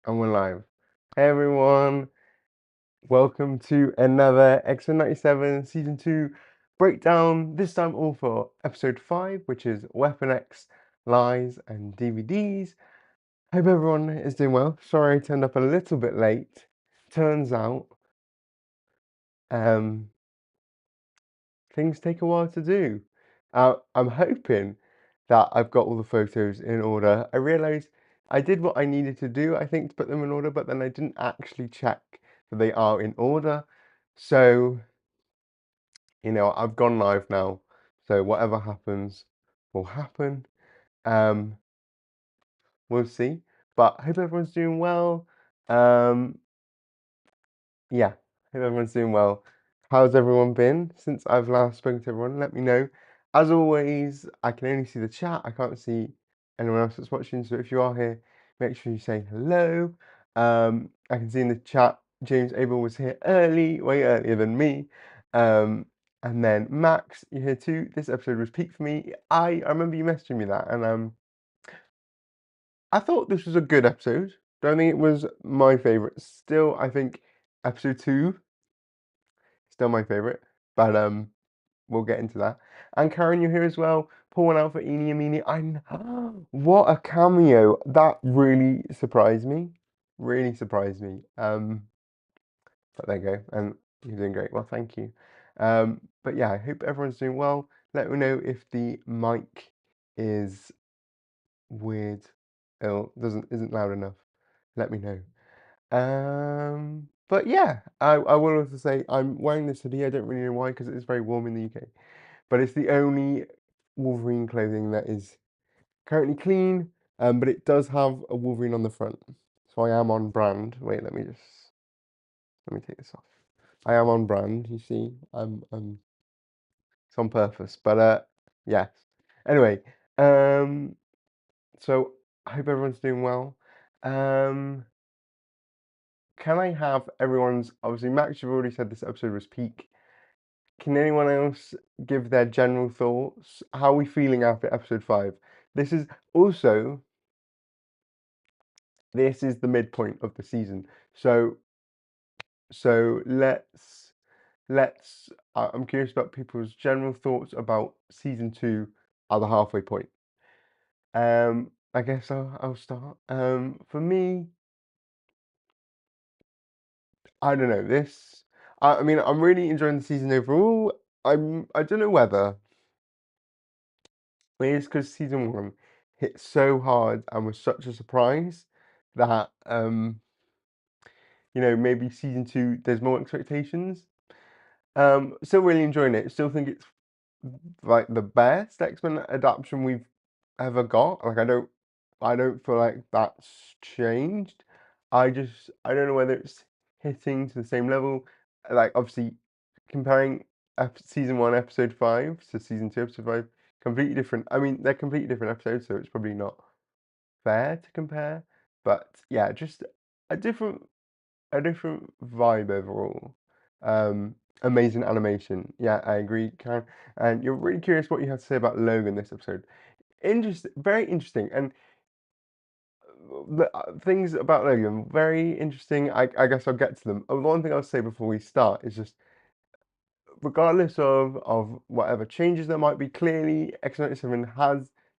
And we're live. Hey everyone, welcome to another Episode 97 Season 2 breakdown. This time all for Episode 5, which is Weapon X, Lies and DVDs. Hope everyone is doing well. Sorry I turned up a little bit late. Turns out, things take a while to do. I'm hoping that I've got all the photos in order. I realised I did what I needed to do, I think, to put them in order, but then I didn't actually check that they are in order. So, I've gone live now. So whatever happens will happen. Um, we'll see. But I hope everyone's doing well. Um, yeah, hope everyone's doing well. How's everyone been since I've last spoken to everyone? Let me know. As always, I can only see the chat. I can't see anyone else that's watching. So if you are here, make sure you say hello. I can see in the chat James Abel was here early, way earlier than me. And then Max, you're here too. This episode was peak for me. I remember you messaging me that, and I thought this was a good episode. Don't think it was my favorite. Still, I think episode 2 still my favorite, but we'll get into that. And Karen, you're here as well. Pour one out for Eenie and Meenie. What a cameo! That really surprised me. Really surprised me. But there you go, and you're doing great. Well, thank you. But yeah, I hope everyone's doing well. Let me know if the mic is weird, or isn't loud enough. Let me know. But yeah, I will also say I'm wearing this hoodie. I don't really know why, because it's very warm in the UK. But it's the only Wolverine clothing that is currently clean. But it does have a Wolverine on the front, so I am on brand. Wait, let me take this off. I am on brand. You see, it's on purpose. But yes. Anyway, so I hope everyone's doing well. Can I have everyone's, obviously, Max, you've already said this episode was peak. Can anyone else give their general thoughts? How are we feeling after episode 5? This is also, this is the midpoint of the season. So I'm curious about people's general thoughts about season 2 at the halfway point. I guess I'll start. For me, I don't know, I mean, I'm really enjoying the season overall. I don't know whether it is because season 1 hit so hard and was such a surprise that maybe season 2 there's more expectations. Still really enjoying it. Still think it's like the best X-Men adaptation we've ever got. Like I don't feel like that's changed. I don't know whether it's hitting to the same level. Like obviously comparing season 1 episode 5 to season 2 episode 5, completely different. I mean, they're completely different episodes, so it's probably not fair to compare. But yeah, just a different vibe overall. Amazing animation. Yeah, I agree, Karen. And you're really curious what you have to say about Logan this episode. Very interesting. And the things about Logan, very interesting. I guess I'll get to them. One thing I'll say before we start is just, regardless of whatever changes there might be, clearly X97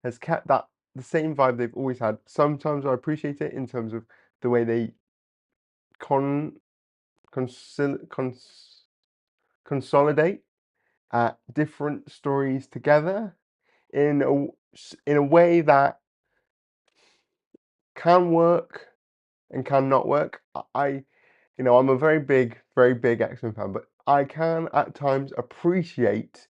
has kept the same vibe they've always had. Sometimes I appreciate it in terms of the way they con consil cons consolidate different stories together in a way that can work and can not work. I'm a very big X-Men fan, but I can at times appreciate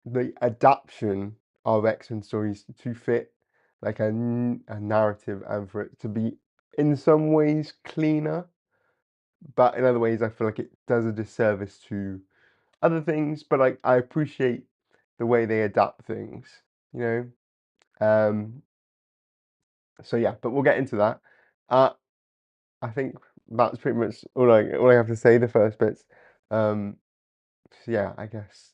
the adaptation of X-Men stories to fit like a narrative and for it to be in some ways cleaner, but in other ways I feel like it does a disservice to other things. But like I appreciate the way they adapt things, you know. So yeah, but we'll get into that. I think that's pretty much all I have to say. The first bits. So yeah, I guess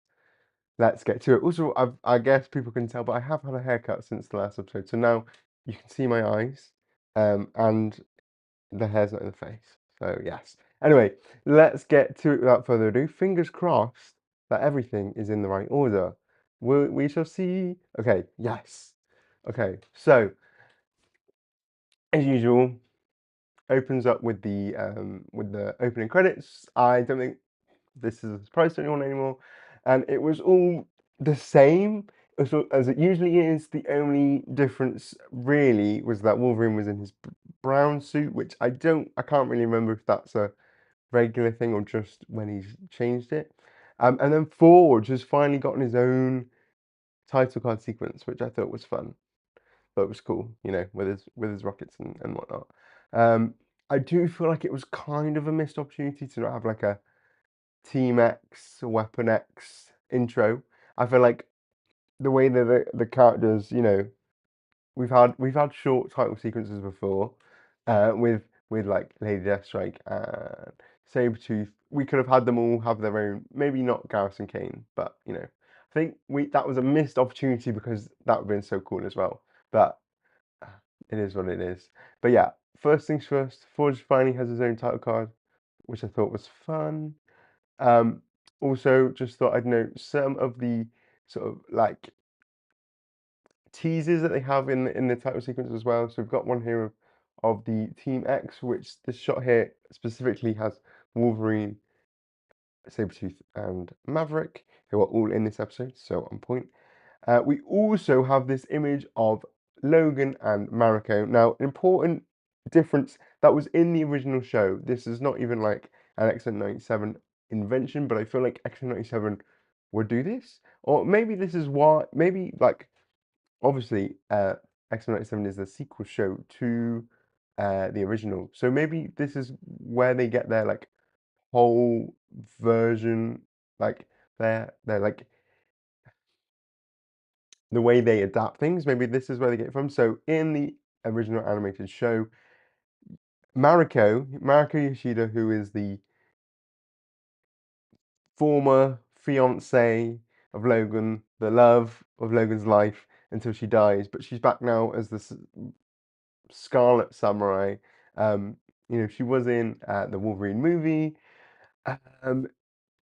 let's get to it. Also, I guess people can tell, but I have had a haircut since the last episode, so now you can see my eyes. And the hair's not in the face. So yes. Anyway, let's get to it without further ado. Fingers crossed that everything is in the right order. We shall see. Okay, yes. Okay, so as usual, opens up with the opening credits. I don't think this is a surprise to anyone anymore, and it was all the same as it usually is. The only difference really was that Wolverine was in his brown suit, which I can't really remember if that's a regular thing or just when he's changed it. And then Forge has finally gotten his own title card sequence, which I thought was fun. Thought it was cool, you know, with his rockets and whatnot. Um, I do feel like it was kind of a missed opportunity to not have like a Team X, Weapon X intro. I feel like the way that the characters, you know, we've had short title sequences before, with like Lady Deathstrike and Sabretooth. We could have had them all have their own, maybe not Garrison Kane, but you know, I think we that was a missed opportunity because that would have been so cool as well. But it is what it is. But yeah, first things first, Forge finally has his own title card, which I thought was fun. Um, Also, just thought I'd note some of the sort of like teasers that they have in the title sequence as well. So we've got one here of the Team X, which this shot here specifically has Wolverine, Sabretooth, and Maverick, who are all in this episode, so on point. We also have this image of Logan and Mariko. Now, an important difference that was in the original show. This is not even like an X-Men 97 invention, but I feel like X-Men 97 would do this. Or maybe this is why, maybe like, obviously, X-Men 97 is the sequel show to the original. So maybe this is where they get their like whole version, like their like the way they adapt things. Maybe this is where they get it from. So in the original animated show, Mariko Yoshida, who is the former fiance of Logan, the love of Logan's life until she dies, but she's back now as the Scarlet Samurai. Um, you know, she was in the Wolverine movie. Um,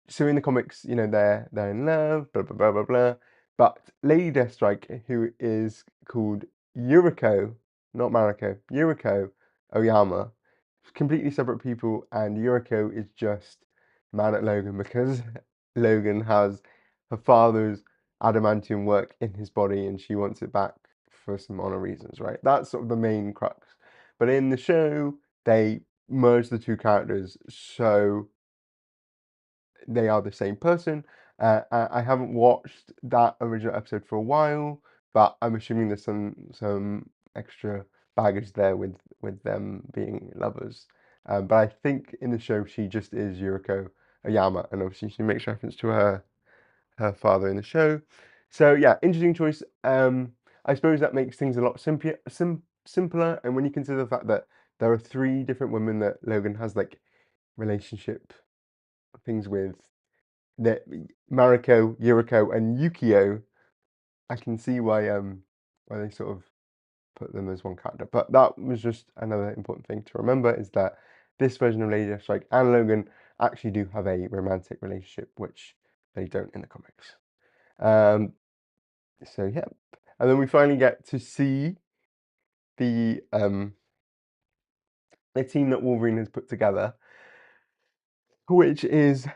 so in the comics, you know, they're in love, blah blah blah blah blah. But Lady Deathstrike, who is called Yuriko, not Mariko, Yuriko Oyama, completely separate people, and Yuriko is just mad at Logan because Logan has her father's adamantium work in his body, and she wants it back for some honor reasons, right? That's sort of the main crux. But in the show, they merge the two characters so they are the same person. I haven't watched that original episode for a while, but I'm assuming there's some extra baggage there with them being lovers. But I think in the show she just is Yuriko Oyama, and obviously she makes reference to her father in the show. So yeah, interesting choice. I suppose that makes things a lot simpler, and when you consider the fact that there are three different women that Logan has like relationship things with, that Mariko, Yuriko, and Yukio, I can see why they sort of put them as one character. But that was just another important thing to remember, is that this version of Lady Deathstrike and Logan actually do have a romantic relationship, which they don't in the comics. Um, so yeah, and then we finally get to see the the team that Wolverine has put together, which is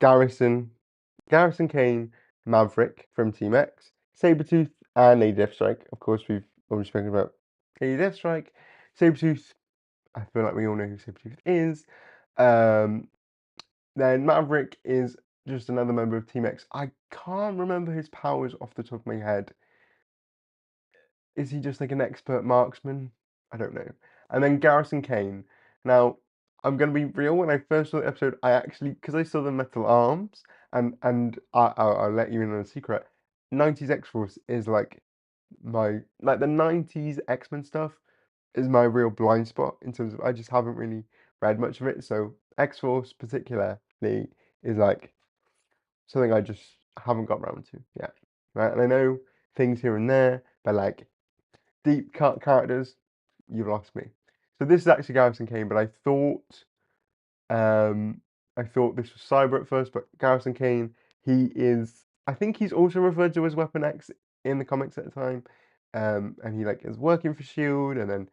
Garrison Garrison Kane, Maverick from Team X, Sabretooth, and Lady Deathstrike. Of course, we've already spoken about Lady Deathstrike. Sabretooth, I feel like we all know who Sabretooth is. Um, then Maverick is just another member of Team X. I can't remember his powers off the top of my head. Is he just like an expert marksman? I don't know. And then Garrison Kane. Now, I'm gonna be real. When I first saw the episode, I actually, because I saw the metal arms, and I'll let you in on a secret. 90s X Force is like the 90s X-Men stuff is my real blind spot in terms of I just haven't really read much of it. So X Force particularly is like something I just haven't got around to yet. Right, and I know things here and there, but like deep cut characters, you've lost me. So this is actually Garrison Kane, but um, I thought this was Cyber at first, but Garrison Kane, he is. I think he's also referred to as Weapon X in the comics at the time, and he like is working for Shield, and then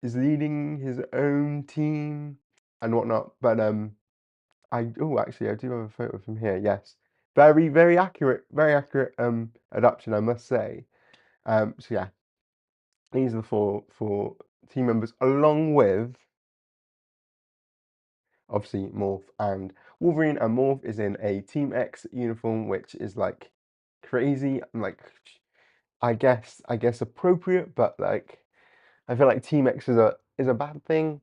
is leading his own team and whatnot. But actually I do have a photo of him here. Yes, very accurate adaptation, I must say. So yeah, these are the four team members, along with obviously Morph and Wolverine. And Morph is in a Team X uniform, which is like crazy. Like I guess appropriate, but like I feel like Team X is a bad thing.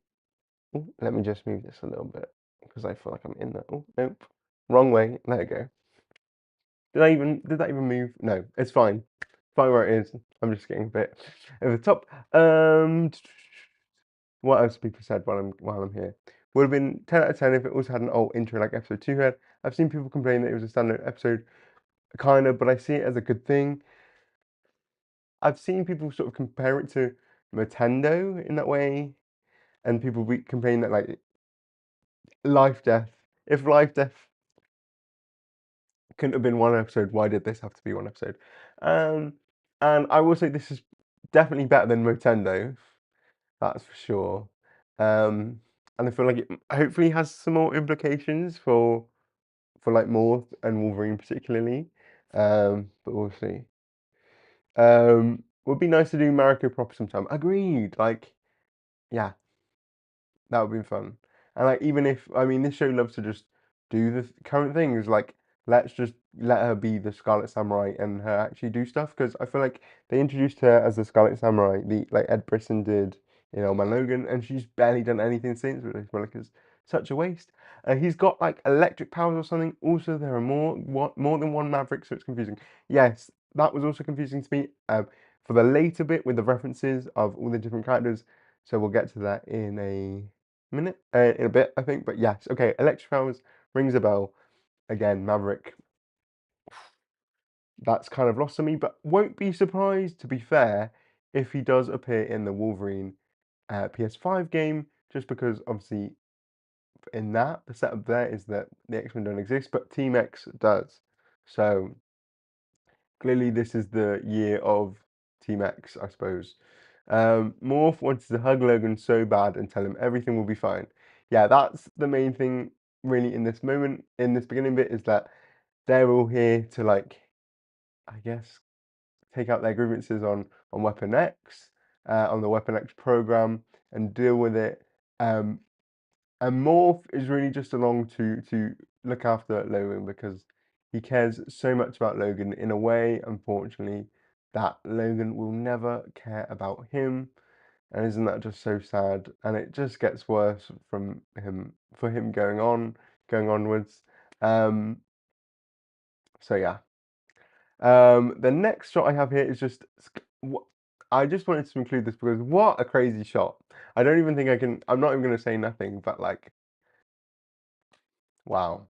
Ooh, let me just move this a little bit because I feel like I'm in there. Oh, nope. Wrong way. Let it go. Did that even move? No, it's fine. Fine where it is. I'm just getting a bit over the top. What else people said while I'm here? Would have been 10 out of 10 if it also had an old intro like episode 2 had. I've seen people complain that it was a standard episode, kind of, but I see it as a good thing. I've seen people sort of compare it to Nintendo in that way, and people complain that like Life Death. If Life Death couldn't have been one episode, why did this have to be one episode? Um, and I will say this is definitely better than Motendo, that's for sure. And I feel like it hopefully has some more implications for like Morph and Wolverine particularly. But we'll see. Would be nice to do Mariko proper sometime. Agreed. Like, yeah, that would be fun. And like, even if I mean, this show loves to just do the current things. Like, let's just let her be the Scarlet Samurai and her actually do stuff. Because I feel like they introduced her as the Scarlet Samurai, the like Ed Brisson did in Old Man Logan, and she's barely done anything since, which I feel like is such a waste. He's got like electric powers or something. Also, there are more than one Maverick, so it's confusing. Yes, that was also confusing to me. For the later bit with the references of all the different characters. So we'll get to that in a minute, in a bit, I think. But yes, okay. Electric powers rings a bell. Again, Maverick. That's kind of lost on me, but won't be surprised, to be fair, if he does appear in the Wolverine PS5 game, just because obviously in that the setup there is that the X-Men don't exist, but Team X does. So clearly, this is the year of Team X, I suppose. Morph wanted to hug Logan so bad and tell him everything will be fine. Yeah, that's the main thing really in this moment, in this beginning bit, is that they're all here to like, I guess, take out their grievances on Weapon X, on the Weapon X program, and deal with it. Um, and Morph is really just along to look after Logan because he cares so much about Logan in a way, unfortunately, that Logan will never care about him. And isn't that just so sad? And it just gets worse from him for him going onwards. Um, so yeah. The next shot I have here is just I just wanted to include this because what a crazy shot. I don't even think I can. I'm not even going to say nothing, but like, wow.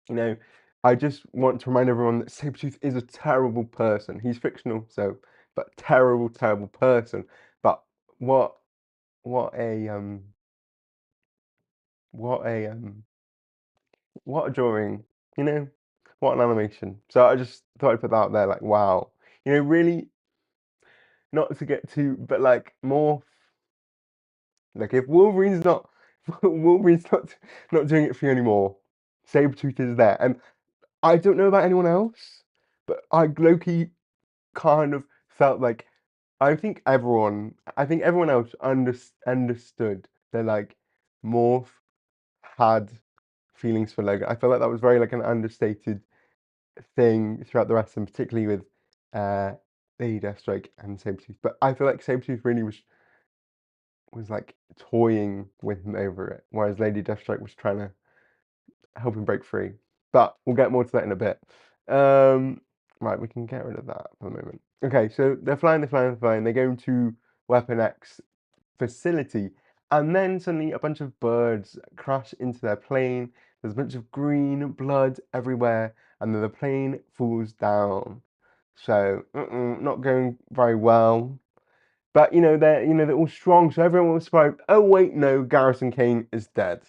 You know, I just want to remind everyone that Sabretooth is a terrible person. He's fictional, so, but terrible, terrible person. But what, what a, what a, what a drawing, you know, what an animation. So I just thought I'd put that out there, like, wow. You know, really, not to get too, but like more, like if Wolverine's not, Wolverine's not doing it for you anymore, Sabretooth is there. And I don't know about anyone else, but I low-key kind of felt like I think everyone else understood that like Morph had feelings for Logan. I felt like that was very like an understated thing throughout the rest, and particularly with uh Lady Deathstrike and Sabretooth. But I feel like Sabretooth really was like toying with him over it, whereas Lady Deathstrike was trying to help him break free. But we'll get more to that in a bit. Right, we can get rid of that for the moment. Okay, so they're flying, they're flying, they're flying. They go into Weapon X facility, and then suddenly a bunch of birds crash into their plane. There's a bunch of green blood everywhere, and then the plane falls down. So, not going very well. But they're all strong, so everyone was surprised. Oh wait, no, Garrison Kane is dead.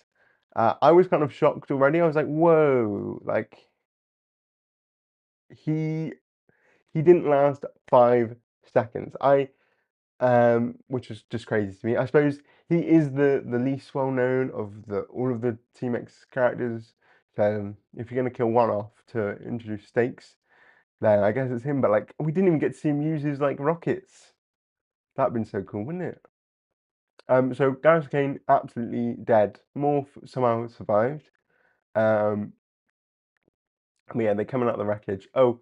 I was kind of shocked already. I was like, whoa, like he he didn't last 5 seconds. Which was just crazy to me. I suppose he is the least well known of the all of the Team X characters. So if you're gonna kill one off to introduce stakes, then I guess it's him. But like, we didn't even get to see him use his like rockets. That'd been so cool, wouldn't it? So Gareth Kane absolutely dead. Morph somehow survived. Um, but yeah, they're coming out of the wreckage. Oh,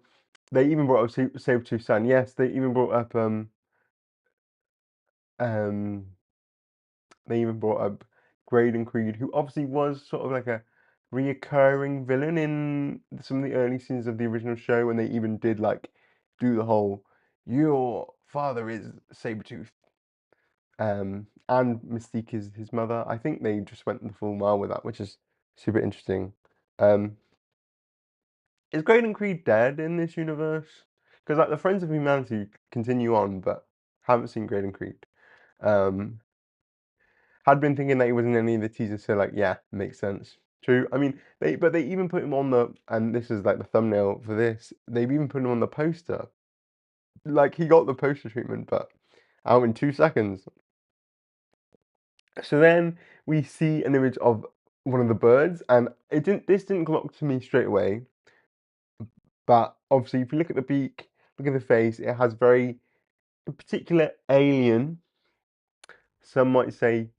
they even brought up Sabretooth's son. Yes, they even brought up um they even brought up Graydon Creed, who obviously was sort of like a reoccurring villain in some of the early scenes of the original show, and they even did like do the whole "Your father is Sabretooth," and Mystique is his mother. I think they just went the full mile with that, which is super interesting. Um, is Graydon Creed dead in this universe? Because like the Friends of Humanity continue on, but haven't seen Graydon Creed. Um, had been thinking that he wasn't in any of the teasers, so like, yeah, makes sense. True. I mean, they even put him on the, and this is like the thumbnail for this. They've even put him on the poster. Like he got the poster treatment, but out in 2 seconds. So then we see an image of one of the birds, and it didn't. This didn't clock to me straight away, but obviously, if you look at the beak, look at the face, it has very particular alien. Some might say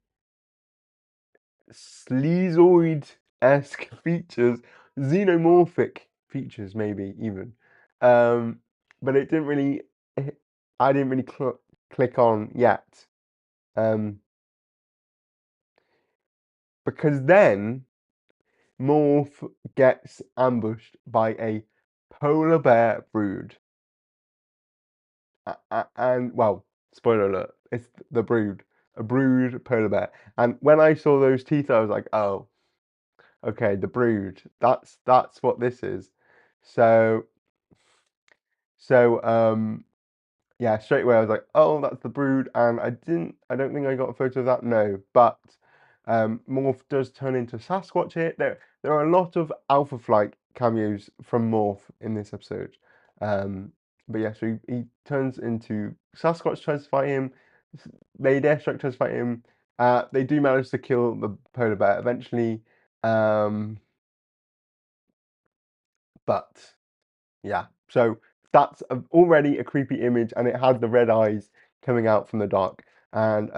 sleazoid-esque features, xenomorphic features, maybe even. Um, but it didn't really, I didn't really click on yet. Um, because then Morph gets ambushed by a polar bear brood. And, well, spoiler alert, it's the brood, a brood polar bear. And when I saw those teeth, I was like, oh. Okay, the Brood. That's what this is. So so yeah, straight away I was like, oh, that's the Brood, and I don't think I got a photo of that, no. But Morph does turn into Sasquatch here. There are a lot of Alpha Flight cameos from Morph in this episode. But yeah, so he turns into Sasquatch, tries to fight him. They Deathstrike tries to fight him. They do manage to kill the polar bear eventually. Um, But yeah, so that's already a creepy image, and it had the red eyes coming out from the dark. And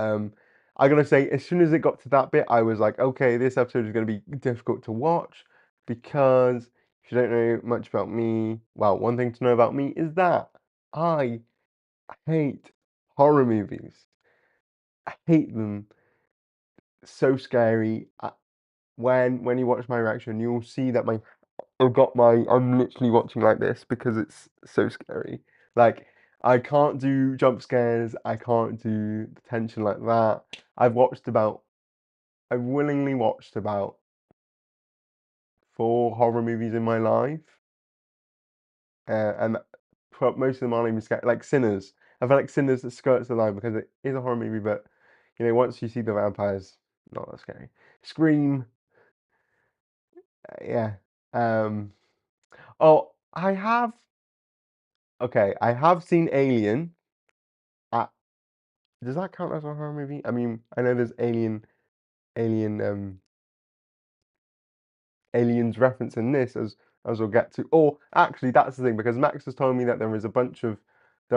I gotta say, as soon as it got to that bit, I was like, okay, this episode is gonna be difficult to watch because if you don't know much about me, well, one thing to know about me is that I hate horror movies. I hate them. So scary. When you watch my reaction, you'll see that I'm literally watching like this because it's so scary. Like I can't do jump scares, I can't do the tension like that. I've willingly watched about 4 horror movies in my life, and most of them aren't even scary. Like Sinners, I feel like Sinners skirts the line because it is a horror movie, but once you see the vampires, not that scary. Scream, yeah. Um, oh, I have seen Alien. Uh, does that count as a horror movie? I mean, I know there's Alien, Aliens reference in this as we'll get to. Or actually, that's the thing because Max has told me that there are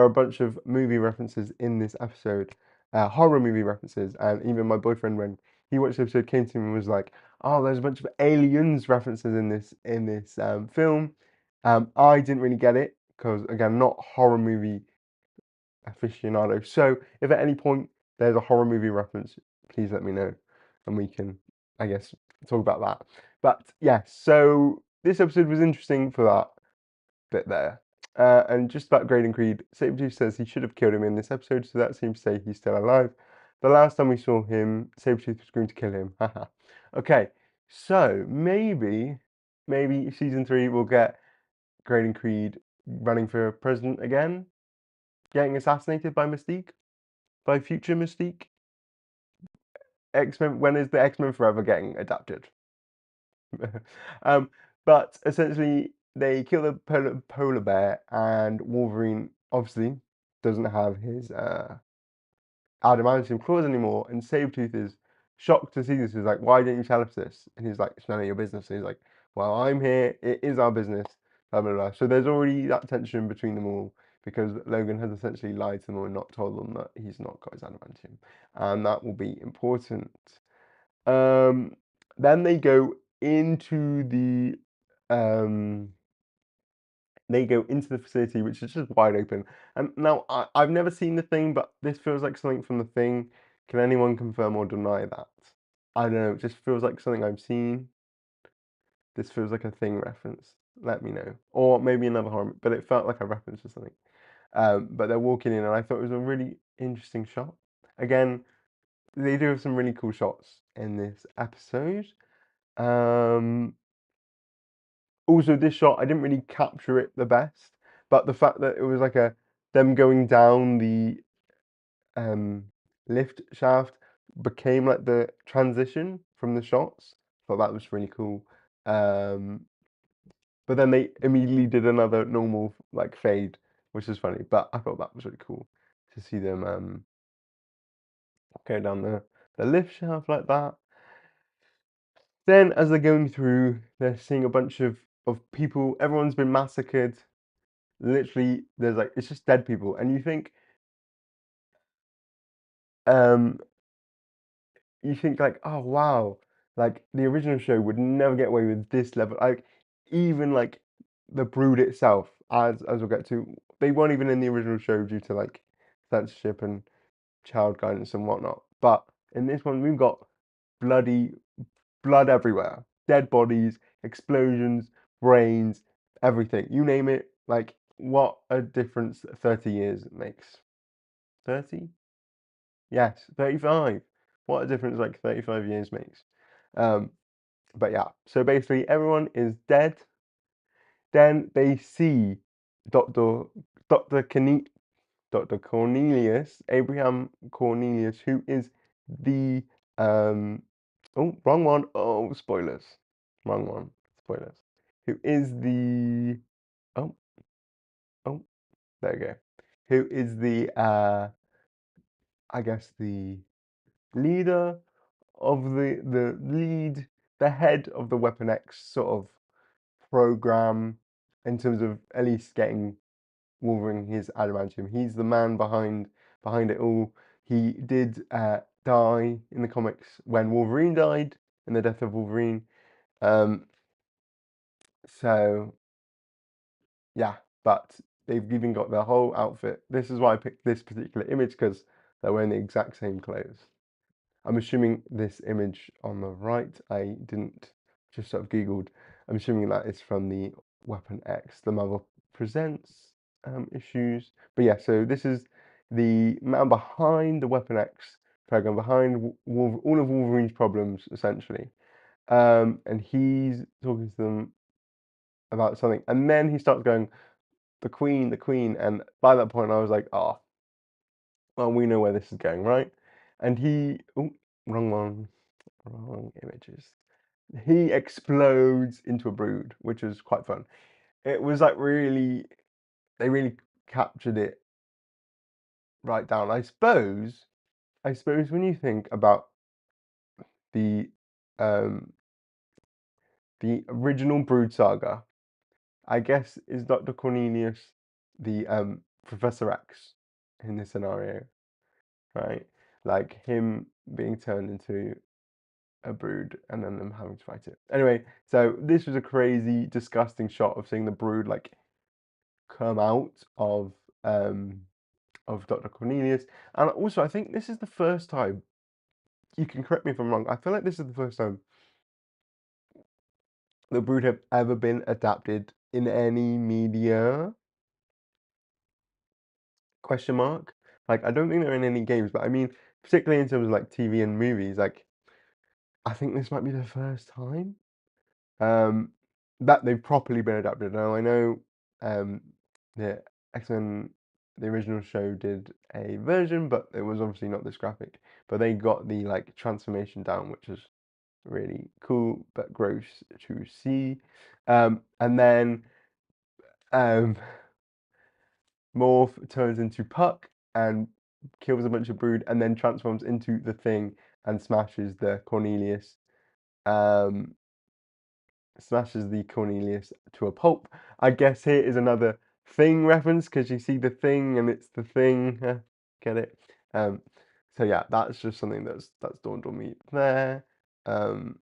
a bunch of movie references in this episode, horror movie references, and even my boyfriend when he watched the episode came to me and was like, "Oh, there's a bunch of aliens references in this film." I didn't really get it because again, not horror movie aficionado. So if at any point there's a horror movie reference, please let me know and we can, I guess, talk about that. But yeah, so this episode was interesting for that bit there. And just about Graydon Creed, Sabretooth says he should have killed him in this episode, so that seems to say he's still alive. The last time we saw him, Sabretooth was going to kill him. Haha. Okay, so maybe season 3 will get Graydon Creed running for president again, getting assassinated by Mystique. by future Mystique. X-Men. When is the X-Men Forever getting adapted? um, but essentially, they kill the polar bear, and Wolverine obviously doesn't have his adamantium claws anymore, and Sabretooth is shocked to see this. He's like, "Why didn't you tell us this?" And he's like, "It's none of your business." And he's like, "Well, I'm here. It is our business." Blah blah blah. So there's already that tension between them all because Logan has essentially lied to them all and not told them that he's not got his adamantium, and that will be important. Um, then um, they go into the facility, which is just wide open. And now I've never seen the thing, but this feels like something from the thing. Can anyone confirm or deny that? I don't know. It just feels like something I've seen. This feels like a thing reference. Let me know, or maybe another horror, but it felt like a reference to something. But they're walking in, and I thought it was a really interesting shot. Again, they do have some really cool shots in this episode. Um, Also, this shot I didn't really capture it the best, but the fact that it was like them going down the um lift shaft became like the transition from the shots. Thought that was really cool. Um, but then they immediately did another normal like fade, which is funny. But I thought that was really cool to see them go down the lift shaft like that. Then as they're going through, they're seeing a bunch of people. Everyone's been massacred. Literally, there's like it's just dead people, and um, you think like, oh wow, like the original show would never get away with this level. Like even like the Brood itself, as we'll get to, they weren't even in the original show due to like censorship and child guidance and whatnot. But in this one, we've got bloody blood everywhere, dead bodies, explosions, brains, everything. You name it. Like what a difference 30 years makes. 30? Yes, 35. What a difference like 35 years makes. Um, but yeah, so basically everyone is dead. Then they see Dr. Dr. Dr. Cornelius, Abraham Cornelius, who is the oh, wrong one. Oh, spoilers. Wrong one. Spoilers. Who is the oh, oh, there you go. Who is the I guess the leader of the head of the Weapon X sort of program in terms of at least getting Wolverine his adamantium. He's the man behind it all. He did die in the comics when Wolverine died in the death of Wolverine. Um, so yeah, but they've even got their whole outfit. This is why I picked this particular image because they're wearing the exact same clothes. I'm assuming this image on the right, I didn't just sort of Googled. I'm assuming that is from the Weapon X, the Marvel Presents issues. But yeah, so this is the man behind the Weapon X program, behind all of Wolverine's problems, essentially. And he's talking to them about something. And then he starts going, the Queen, the Queen. And by that point, I was like, oh, well, we know where this is going, right? And oh, wrong one. Wrong images. He explodes into a brood, which was quite fun. It was like they really captured it right down. I suppose when you think about the um the original Brood Saga, I guess is Dr. Cornelius the Professor X in this scenario, right? Like him being turned into a brood and then them having to fight it. Anyway, so this was a crazy, disgusting shot of seeing the brood like come out of Dr. Cornelius. And also I think this is the first time, you can correct me if I'm wrong, I feel like this is the first time the brood have ever been adapted in any media? Question mark. Like I don't think they're in any games, but I mean particularly in terms of like TV and movies, like I think this might be the first time. Um, that they've properly been adapted. Now I know um, the X-Men, the original show did a version, but it was obviously not this graphic. But they got the like transformation down, which is really cool but gross to see. And then um, Morph turns into Puck and kills a bunch of Brood, and then transforms into the Thing and smashes the Cornelius. Um, Smashes the Cornelius to a pulp. I guess here is another Thing reference because you see the Thing and it's the Thing. Get it? Um, so yeah, that's just something that's dawned on me there. Um,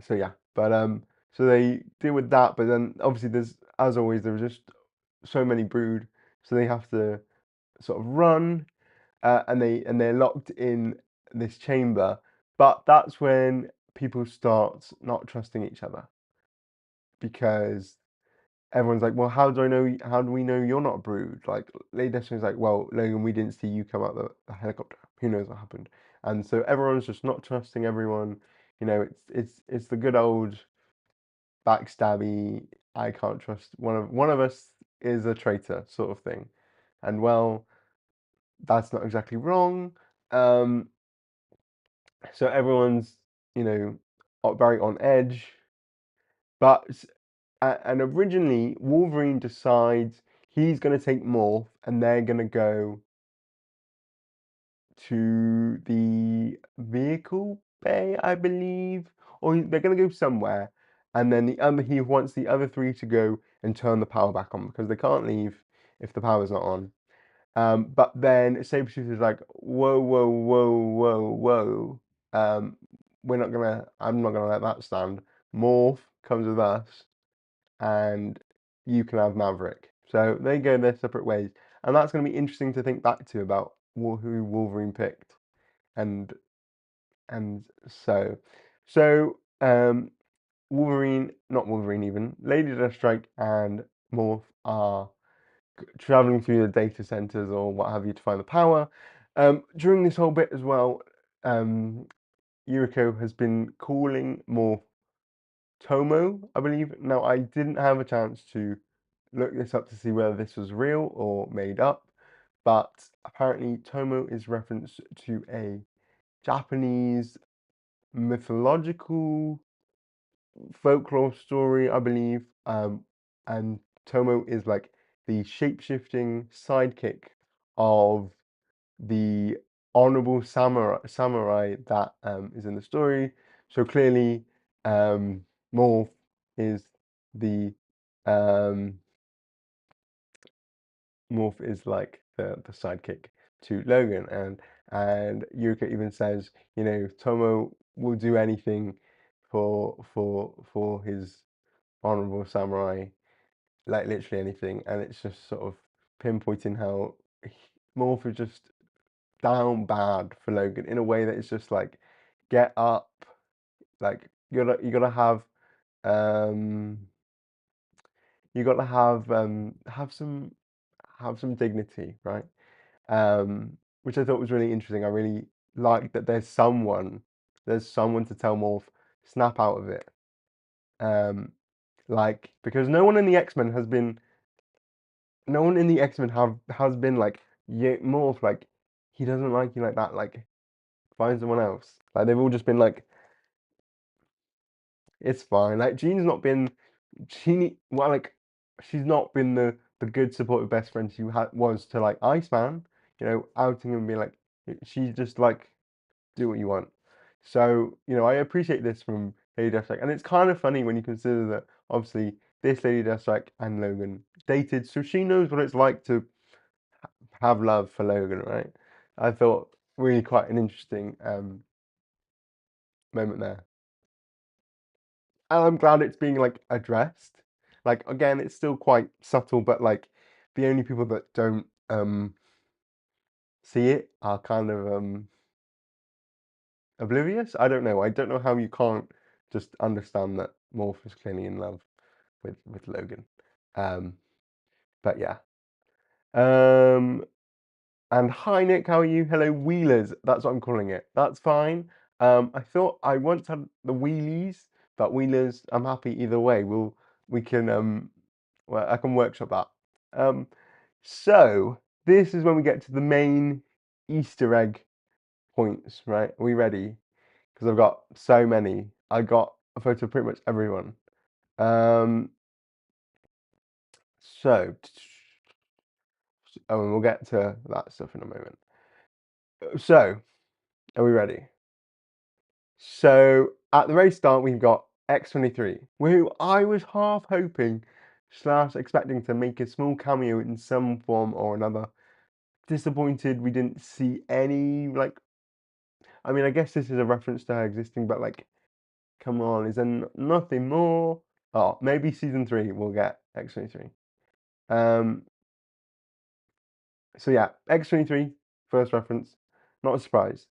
so yeah, but so they deal with that, but then obviously there's, as always, there was just so many Brood, so they have to sort of run, and they're locked in this chamber. But that's when people start not trusting each other because everyone's like, well, how do I know? How do we know you're not a Brood? Like Lady Deathstroke's like, well, Logan, we didn't see you come out the helicopter. Who knows what happened? And so everyone's just not trusting everyone. You know, it's the good old backstabby. I can't trust one of us is a traitor sort of thing. And well, that's not exactly wrong. Um, so everyone's, you know, very on edge. But and originally, Wolverine decides he's going to take Morph, and they're going to go to the vehicle bay, I believe, or they're going to go somewhere. And then he wants the other three to go and turn the power back on because they can't leave if the power's not on. But then Sabretooth is like, whoa, whoa, whoa, whoa, whoa. I'm not gonna let that stand. Morph comes with us, and you can have Maverick. So they go their separate ways, and that's gonna be interesting to think back to about who Wolverine picked, and and so so Wolverine, not Wolverine even, Lady Deathstrike and Morph are traveling through the data centers or what have you to find the power. During this whole bit as well, Yuriko has been calling more Tomo, I believe. Now, I didn't have a chance to look this up to see whether this was real or made up, but apparently Tomo is reference to a Japanese mythological folklore story, I believe. And Tomo is like the shape-shifting sidekick of the honorable samurai that is in the story. So clearly, Morph is the um, Morph is like the sidekick to Logan, and Yuriko even says, you know, Tomo will do anything for his honorable samurai, like literally anything, and it's just sort of pinpointing how Morph is just down bad for Logan in a way that it's just like, get up, like you gotta um have some dignity, right? Which I thought was really interesting. I really like that there's someone to tell Morph, snap out of it. Like because no one in the X-Men has been like, yeah, Morph, like he doesn't like you like that, like find someone else. Like they've all just been like, it's fine. Like well, like she's not been the good supportive best friend she was to like Iceman, you know, outing him and being like, she's just like, do what you want. So, you know, I appreciate this from Lady Deathstrike, and it's kind of funny when you consider that obviously this Lady Deathstrike and Logan dated, so she knows what it's like to have love for Logan, right? I thought really quite an interesting moment there. And I'm glad it's being like addressed. Like again, it's still quite subtle, but like the only people that don't see it are kind of oblivious. I don't know. I don't know how you can't just understand that Morph is clearly in love with Logan. Um, but yeah. Um, and hi Nick, how are you? Hello Wheelers. That's what I'm calling it. That's fine. I thought I once had the Wheelies, but Wheelers. I'm happy either way. We can well, I can workshop that. Um, So this is when we get to the main Easter egg points, right? Are we ready? Because I've got so many. I got a photo of pretty much everyone. Um, so, and we'll get to that stuff in a moment. So, are we ready? So, at the very start, we've got X-23, who I was half hoping slash expecting to make a small cameo in some form or another. Disappointed we didn't see any, like, I mean, I guess this is a reference to her existing, but like, come on, is there nothing more? Oh, maybe season 3 we'll get X-23. Um, so yeah, X-23, first reference, not a surprise.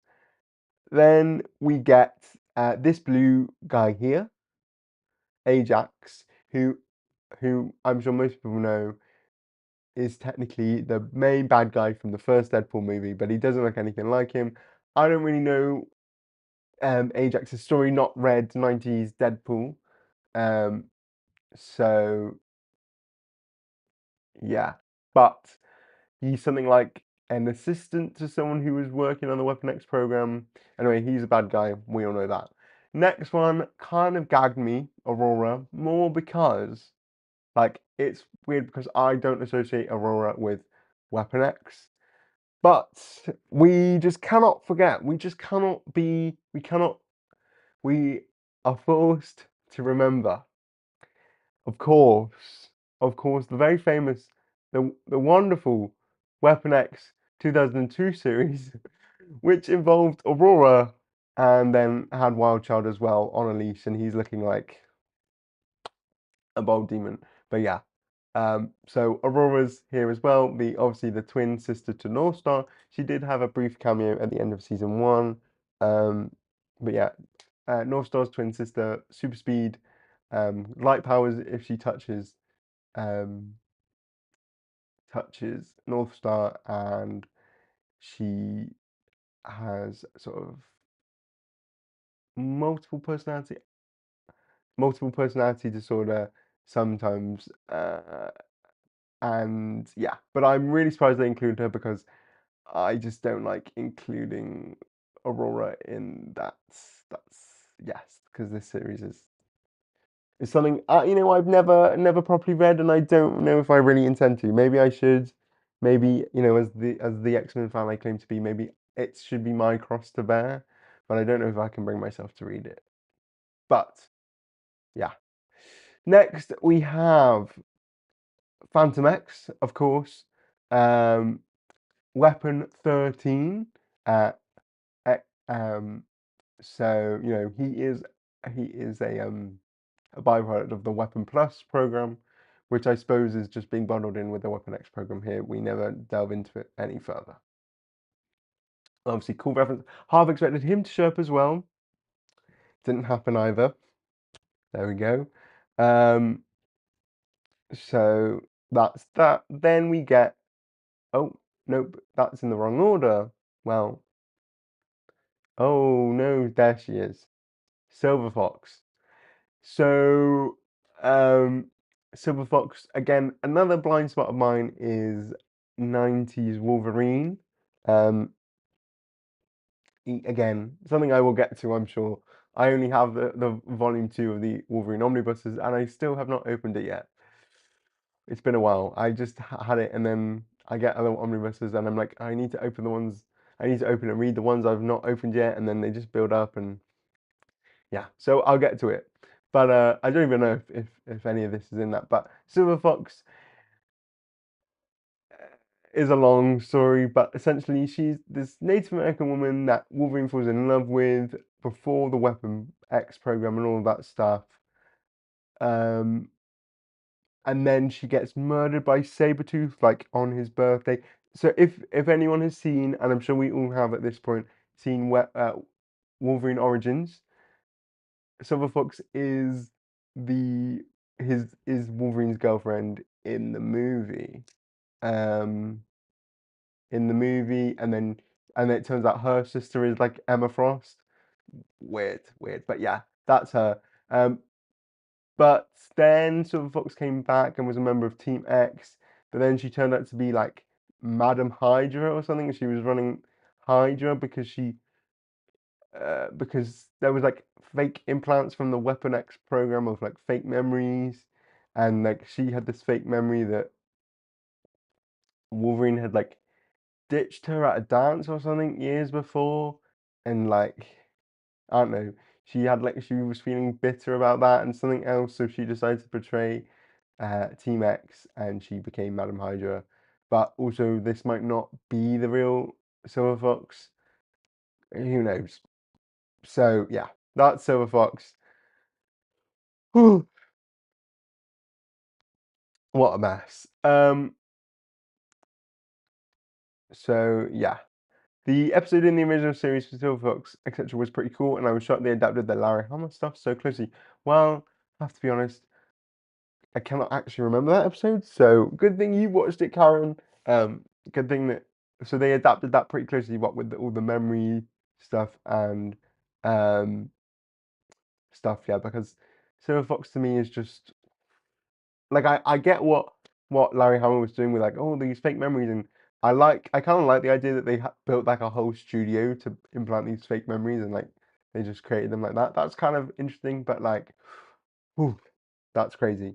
Then we get this blue guy here, Ajax, who I'm sure most people know is technically the main bad guy from the first Deadpool movie, but he doesn't look anything like him. I don't really know Ajax's story, not read 90s Deadpool. Um, so yeah, but he's something like an assistant to someone who was working on the Weapon X program. Anyway, he's a bad guy. We all know that. Next one kind of gagged me, Aurora, more because like it's weird because I don't associate Aurora with Weapon X. But we just cannot forget. We just cannot be. We cannot. We are forced to remember. Of course, of course, the very famous, the wonderful Weapon X 2002 series, which involved Aurora and then had Wild Child as well on a leash, and he's looking like a bold demon. But yeah, so Aurora's here as well. The obviously the twin sister to Northstar. She did have a brief cameo at the end of season 1. But yeah, Northstar's twin sister, super speed, light powers if she um, touches Northstar, and she has sort of multiple personality, multiple personality disorder sometimes. And yeah, but I'm really surprised they included her because I just don't like including Aurora in that. That's yes, because this series is something I've never properly read, and I don't know if I really intend to. Maybe I should. Maybe as the X-Men fan I claim to be, maybe it should be my cross to bear, but I don't know if I can bring myself to read it. But yeah, next we have Phantom X, of course. Um, Weapon 13. Uh, e- um, so he is a byproduct of the Weapon Plus program, which I suppose is just being bundled in with the Weapon X program here. We never delve into it any further. Obviously, cool reference. Half expected him to show up as well. Didn't happen either. There we go. Um, so that's that. Then we get. Oh, nope, that's in the wrong order. Well, oh no, there she is. Silver Fox. So, um, Silver Fox, again, another blind spot of mine is 90s Wolverine. Um, again, something I will get to, I'm sure. I only have the volume 2 of the Wolverine omnibuses, and I still have not opened it yet. It's been a while. I just had it, and then I get other omnibuses, and I'm like, I need to open the ones, I need to open and read the ones I've not opened yet, and then they just build up, and yeah, so I'll get to it. But I don't even know if any of this is in that. But Silver Fox is a long story, but essentially she's this Native American woman that Wolverine falls in love with before the Weapon X program and all of that stuff. Um, and then she gets murdered by Sabretooth like on his birthday. So if anyone has seen, and I'm sure we all have at this point, seen Wolverine Origins, Silver Fox is the his is Wolverine's girlfriend in the movie. Um, in the movie, and then it turns out her sister is like Emma Frost. Weird, weird, but yeah, that's her. But then Silver Fox came back and was a member of Team X. but then she turned out to be like Madam Hydra or something. She was running Hydra because there was like fake implants from the Weapon X program of like fake memories, and like she had this fake memory that Wolverine had like ditched her at a dance or something years before, and like I don't know, she was feeling bitter about that and something else, so she decided to betray Team X and she became Madam Hydra. But also, this might not be the real Silver Fox. Who knows? So yeah, that's Silver Fox. Whew, what a mess. So yeah, the episode in the original series for Silver Fox, etc., was pretty cool, and I was shocked they adapted the Larry Hama stuff so closely. Well, I have to be honest, I cannot actually remember that episode, so good thing you watched it, Karen. Good thing that so they adapted that pretty closely, what with all the memory stuff and um stuff, yeah, because Silver Fox to me is just like I get what Larry Hama was doing with like all these fake memories, and I kind of like the idea that they built like a whole studio to implant these fake memories and like they just created them like that. That's kind of interesting, but like, whew, that's crazy.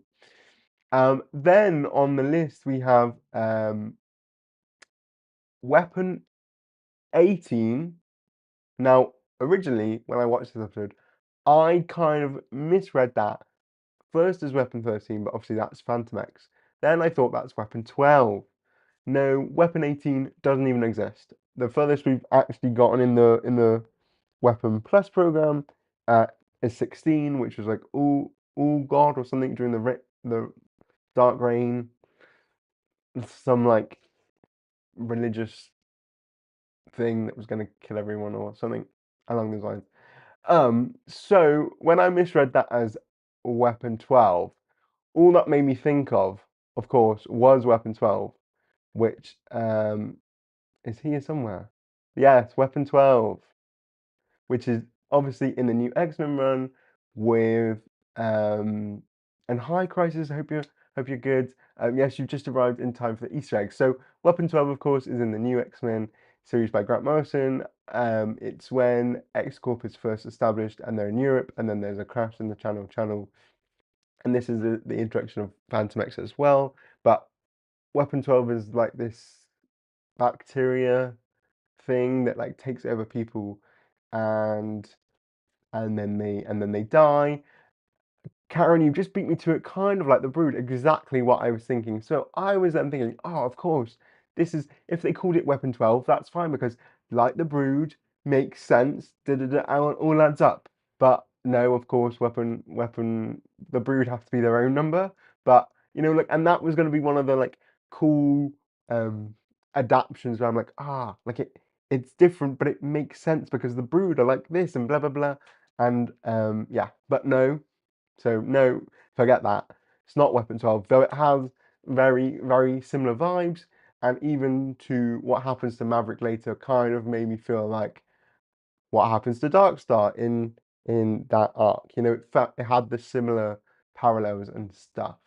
Then on the list we have Weapon 18. Now, originally when I watched this episode, I kind of misread that first as Weapon 13, but obviously that's Phantom X. Then I thought that's Weapon 12. No, Weapon 18 doesn't even exist. The furthest we've actually gotten in the Weapon Plus program uh, is 16, which was like all God or something during the Dark Reign, some like religious thing that was going to kill everyone or something along those lines. So when I misread that as Weapon 12, all that made me think of course, was Weapon 12, which is here somewhere. Yes, Weapon 12, which is obviously in the new X-Men run with and hi Crisis, I hope you're good. Yes, you've just arrived in time for the Easter egg. So Weapon 12, of course, is in the new X-Men series by Grant Morrison. It's when X-Corp is first established and they're in Europe, and then there's a crash in the Channel, and this is the introduction of Phantom X as well. But Weapon 12 is like this bacteria thing that like takes over people and and then they die. Karen, you just beat me to it, kind of like the Brood, exactly what I was thinking. So I was then thinking, oh, of course, this is if they called it Weapon 12, that's fine because like the Brood makes sense. Da da da, all adds up. But no, of course, the Brood have to be their own number. But like, and that was going to be one of the like cool um adaptions where I'm like, like it's different, but it makes sense because the Brood are like this and blah blah blah. And yeah, but no. So no, forget that. It's not Weapon 12, though it has very, very similar vibes, and even to what happens to Maverick later kind of made me feel like what happens to Darkstar in that arc. It had the similar parallels and stuff.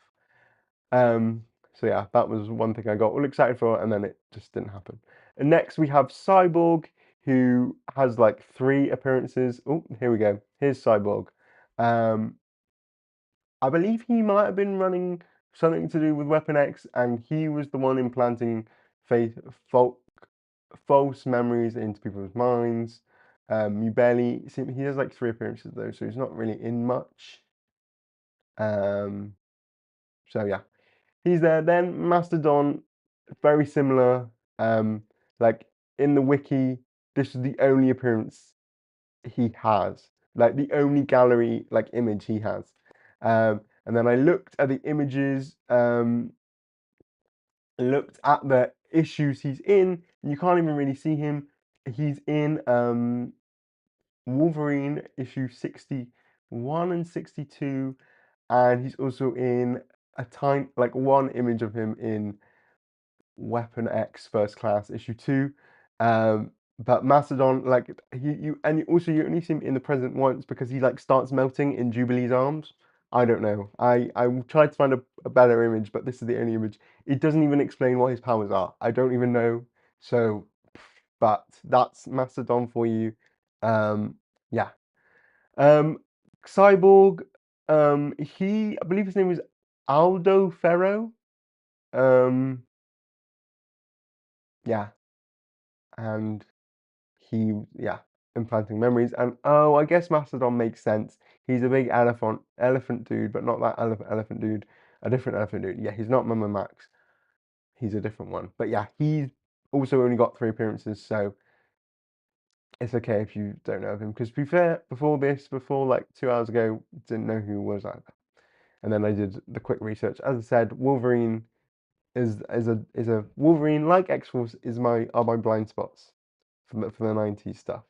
Um, so yeah, that was one thing I got all excited for, and then it just didn't happen. And next we have Cyborg, who has like 3 appearances. Oh, here we go. Here's Cyborg. Um, I believe he might have been running something to do with Weapon X, and he was the one implanting faith, false memories into people's minds. You barely see he has like 3 appearances though, so he's not really in much. Um, so yeah, he's there. Then Mastodon, very similar. Like in the wiki, this is the only appearance he has, like the only gallery like image he has. And then I looked at the images, looked at the issues he's in, and you can't even really see him. He's in Wolverine issue 61 and 62, and he's also in a tiny like one image of him in Weapon X First Class issue 2. But Mastodon, like you only see him in the present once because he like starts melting in Jubilee's arms. I don't know. I tried to find a better image, but this is the only image. It doesn't even explain what his powers are. I don't even know. So, but that's Mastodon for you. Yeah. Um, Cyborg. I believe his name was Aldo Ferro. Um, yeah, and yeah, implanting memories. And oh, I guess Mastodon makes sense. He's a big elephant dude, but not that elephant dude. A different elephant dude. Yeah, he's not Mama Max. He's a different one. But yeah, he's also only got 3 appearances, so it's okay if you don't know of him. Because to be fair, before like 2 hours ago, didn't know who he was either. And then I did the quick research. As I said, Wolverine is a Wolverine like X-Force are my blind spots for the 90s stuff.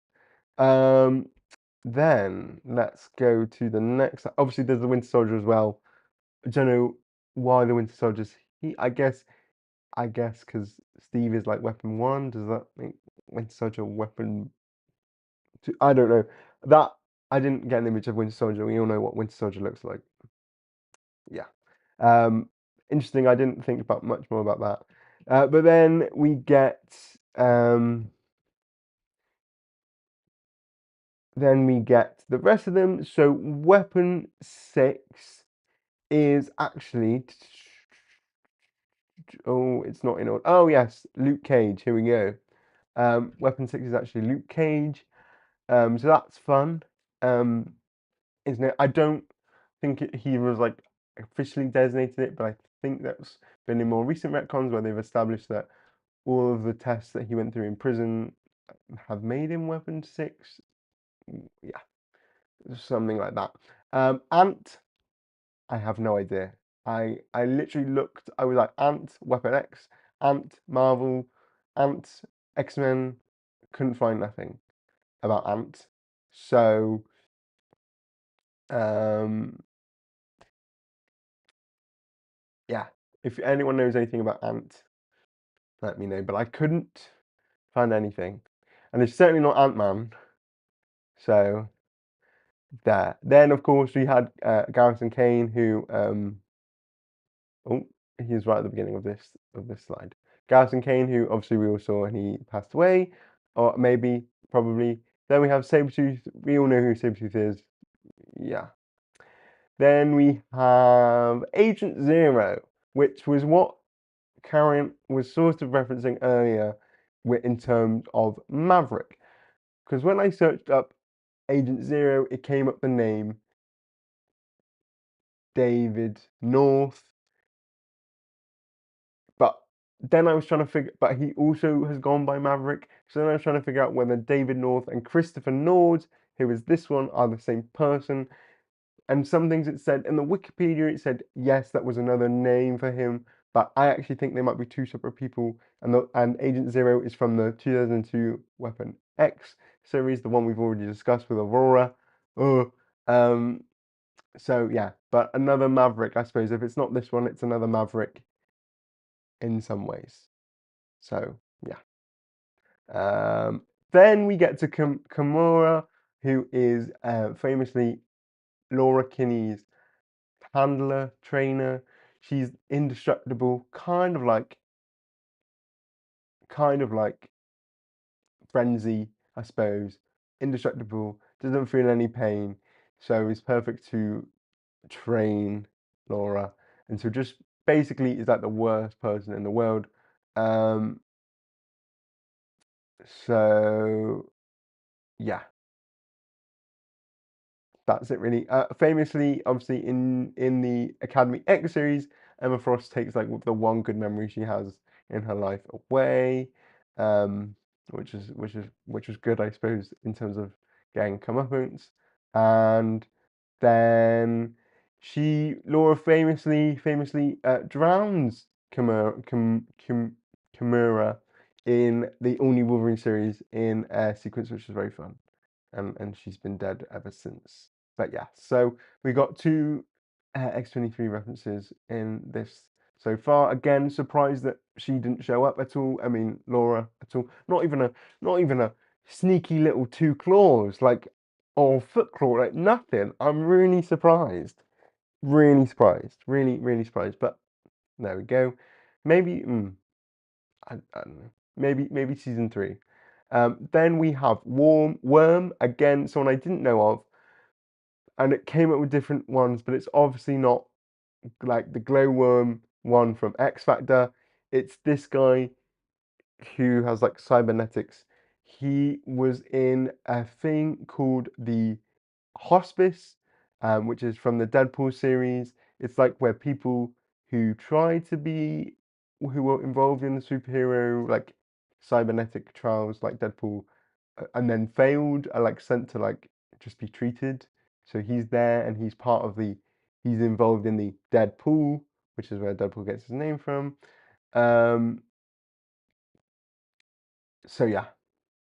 Um, then let's go to the next. Obviously, there's the Winter Soldier as well. I don't know why the Winter Soldier's I guess because Steve is like weapon one. Does that make Winter Soldier weapon two? I don't know. That I didn't get an image of Winter Soldier. We all know what Winter Soldier looks like. Yeah. Um, Interesting. I didn't think about much more about that. But then we get um, the rest of them. So weapon six is actually oh, it's not in order. Oh yes, Luke Cage. Here we go. Weapon six is actually Luke Cage. So that's fun. Um, isn't it? I don't think he was like officially designated it, but I think that's been in more recent retcons where they've established that all of the tests that he went through in prison have made him Weapon Six. Yeah, something like that. Ant, I have no idea. I literally looked. I was like Ant, Weapon X, Ant, Marvel, Ant, X-Men. Couldn't find nothing about Ant. So um, yeah, if anyone knows anything about Ant, let me know. But I couldn't find anything, and it's certainly not Ant-Man. So there. Then of course we had Garrison Kane, who oh, he's right at the beginning of this slide. Garrison Kane, who obviously we all saw, and he passed away, or maybe probably. Then we have Sabretooth. We all know who Sabretooth is. Yeah. Then we have Agent Zero, which was what Karen was sort of referencing earlier in terms of Maverick. Because when I searched up Agent Zero, it came up the name David North. But then I was trying to figure, but he also has gone by Maverick. So then I was trying to figure out whether David North and Christopher Nord, who is this one, are the same person. And some things it said in the Wikipedia, it said yes, that was another name for him. But I actually think they might be two separate people. And Agent Zero is from the 2002 Weapon X series, the one we've already discussed with Aurora. Oh, so yeah, but another Maverick, I suppose. If it's not this one, it's another Maverick in some ways. So yeah. Then we get to Kimura, who is famously Laura Kinney's handler, trainer. She's indestructible, kind of like Frenzy, I suppose. Indestructible, doesn't feel any pain, so is perfect to train Laura. And so just basically is like the worst person in the world. Um, so yeah, that's it really. Famously, obviously in the Academy X series, Emma Frost takes like the one good memory she has in her life away, um, which was good, I suppose, in terms of getting comeuppance. And then Laura famously drowns Kimura in the all new Wolverine series in a sequence which is very fun, and she's been dead ever since. But yeah, so we got two X-23 references in this so far. Again, surprised that she didn't show up at all. I mean, Laura at all. Not even a sneaky little two claws like or foot claw, like nothing. I'm really surprised. Really surprised. Really, really surprised. But there we go. Maybe, I don't know. Maybe season three. Then we have Worm, again, someone I didn't know of, and it came up with different ones, but it's obviously not like the glowworm one from X Factor. It's this guy who has like cybernetics. He was in a thing called the Hospice, which is from the Deadpool series. It's like where people who try to be, who were involved in the superhero like cybernetic trials like Deadpool, and then failed, are like sent to like just be treated. So he's there and he's part of the, he's involved in the Deadpool, which is where Deadpool gets his name from. Um, so yeah,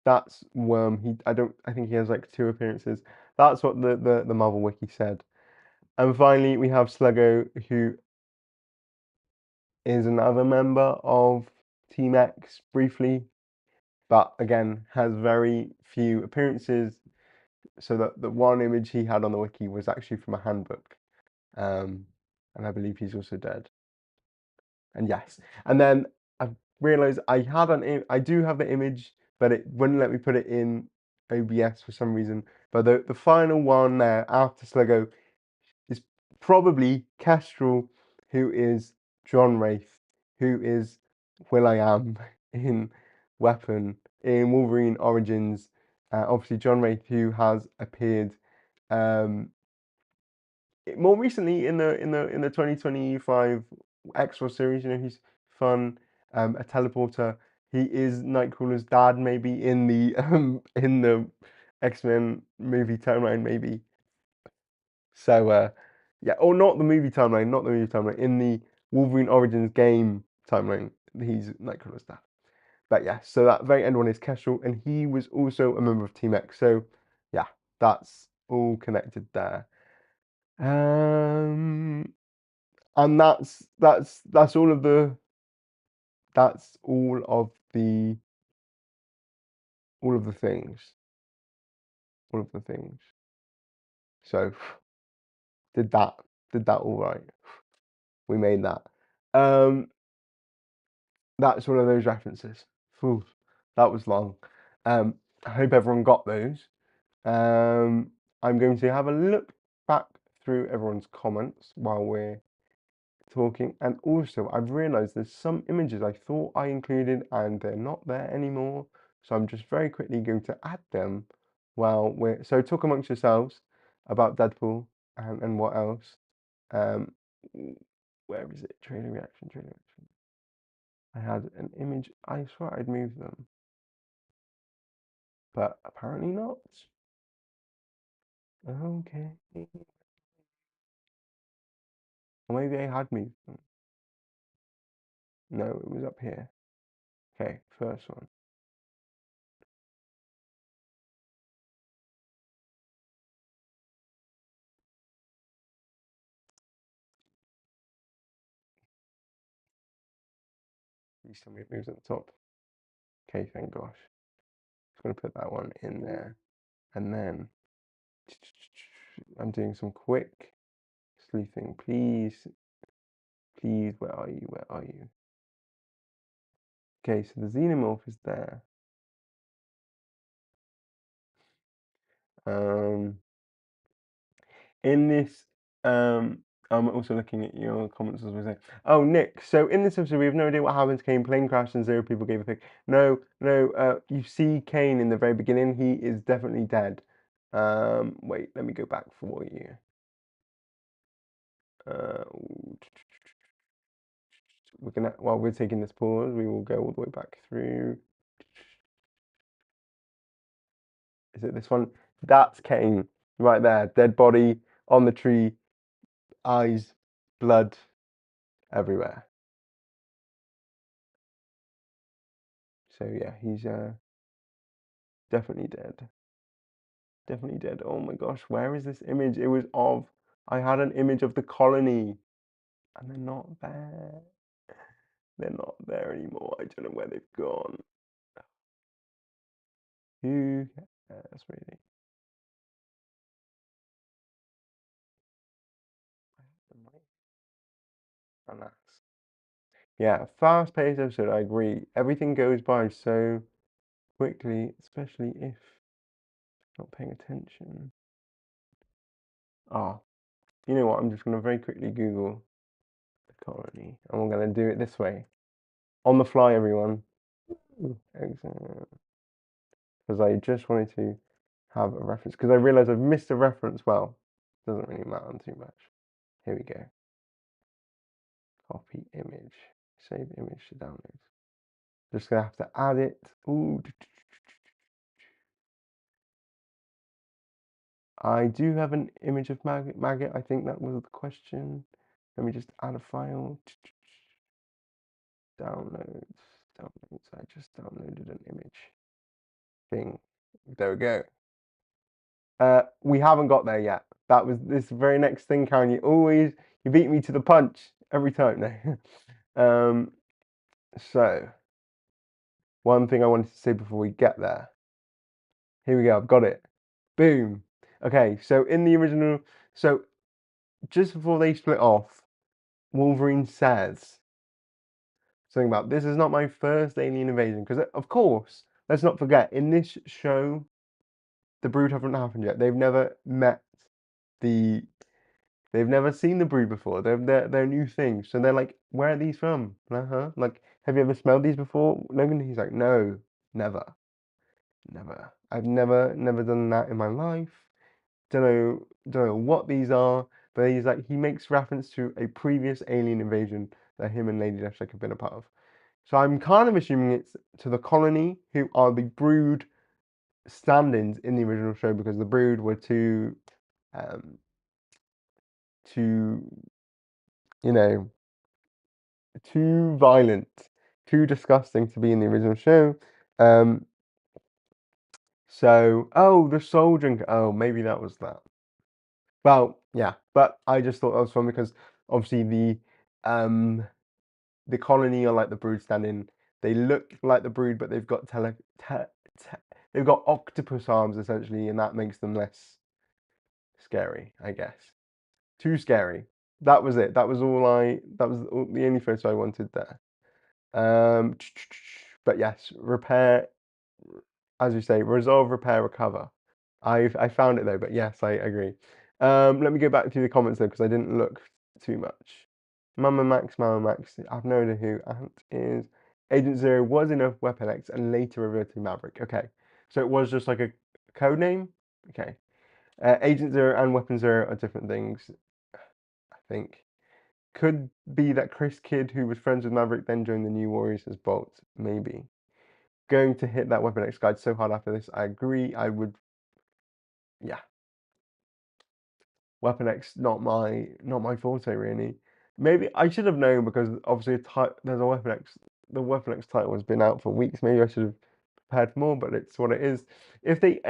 that's Worm. I think he has like two appearances. That's what the Marvel Wiki said. And finally, we have Sluggo, who is another member of Team X briefly, but again has very few appearances. So that the one image he had on the wiki was actually from a handbook, um, and I believe he's also dead. And yes, and then I realized I do have the image, but it wouldn't let me put it in OBS for some reason. But the final one there after Sluggo is probably Kestrel, who is John Wraith, who is Will.i.am in Weapon, in Wolverine Origins. Obviously, John Wraith, who has appeared um, more recently in the 2025 X-Force series. You know, he's fun, a teleporter. He is Nightcrawler's dad, maybe in the X-Men movie timeline, maybe. So yeah, or not the movie timeline, not the movie timeline. In the Wolverine Origins game timeline, he's Nightcrawler's dad. But yeah, so that very end one is Kestrel, and he was also a member of Team X. So yeah, that's all connected there. Um, and that's all of the that's all of the things, all of the things. So did that did that all right. We made that. Um, That's one of those references. Phew, that was long. I hope everyone got those. I'm going to have a look back through everyone's comments while we're talking. And also, I've realized there's some images I thought I included and they're not there anymore. So I'm just very quickly going to add them while we're... So talk amongst yourselves about Deadpool and what else. Um, where is it? Trailer reaction, trailer reaction. I had an image. I swear I'd moved them, but apparently not. Okay. Or maybe I had moved them. No, it was up here. Okay, first one. Please tell me it moves at the top. Okay, thank gosh. Just gonna put that one in there. And then I'm doing some quick sleuthing. Please, please, where are you? Where are you? Okay, so the xenomorph is there. Um, in this, I'm also looking at your comments as we say. Oh, Nick. So in this episode, we have no idea what happened to Kane. Plane crashed and 0 people gave a pick. No, no. You see Kane in the very beginning. He is definitely dead. Wait, let me go back for you. Uh, we're gonna while we're taking this pause, we will go all the way back through. Is it this one? That's Kane right there. Dead body on the tree, eyes, blood everywhere. So yeah, he's definitely dead. Definitely dead. Oh my gosh, where is this image? It was of, I had an image of the colony, and they're not there. They're not there anymore. I don't know where they've gone. Who cares, really? Alas. Yeah, fast-paced episode, I agree. Everything goes by so quickly, especially if not paying attention. Oh, you know what? I'm just going to very quickly Google the colony, and we're going to do it this way. On the fly, everyone. Excellent. Because I just wanted to have a reference, because I realized I've missed a reference. Well, doesn't really matter too much. Here we go. Copy image. Save image to download. Just going to have to add it. Ooh. I do have an image of maggot. I think that was the question. Let me just add a file. Downloads. I just downloaded an image. Thing. There we go. We haven't got there yet. That was this very next thing, Karen. You beat me to the punch every time. No. So one thing I wanted to say before we get there. Here we go. I've got it. Boom. Okay. So in the original, so just before they split off, Wolverine says something about this is not my first alien invasion, because of course, let's not forget, in this show, the Brood haven't happened yet. They've never met the they've never seen the Brood before. They're new things. So they're like, where are these from? Like, have you ever smelled these before, Logan? He's like, no, never. Never. I've never done that in my life. Don't know what these are, but he's like, he makes reference to a previous alien invasion that him and Lady Deathstrike have been a part of. So I'm kind of assuming it's to the colony, who are the Brood stand-ins in the original show, because the Brood were um, too, you know, too violent, too disgusting to be in the original show. Oh, the Soul Drink. Oh, maybe that was that. Well, yeah, but I just thought that was fun because obviously the colony are like the Brood stand-in. They look like the Brood, but they've got they've got octopus arms essentially, and that makes them less scary, I guess. Too scary. That was it. That was the only photo I wanted there. But yes, repair, as you say, resolve, repair, recover. I found it though, but yes, I agree. Let me go back through the comments though, because I didn't look too much. Mama Max, I've no idea who Ant is. Agent Zero was in a Weapon X and later reverted to Maverick. Okay, so it was just like a code name. Okay, Agent Zero and Weapon Zero are different things, I think. Could be that Chris Kidd, who was friends with Maverick, then joined the New Warriors as Bolt. Maybe. Going to hit that Weapon X guide so hard after this. I agree. I would. Yeah. Weapon X, not my forte really. Maybe I should have known, because obviously there's a Weapon X. The Weapon X title has been out for weeks. Maybe I should have prepared more, but it's what it is. If they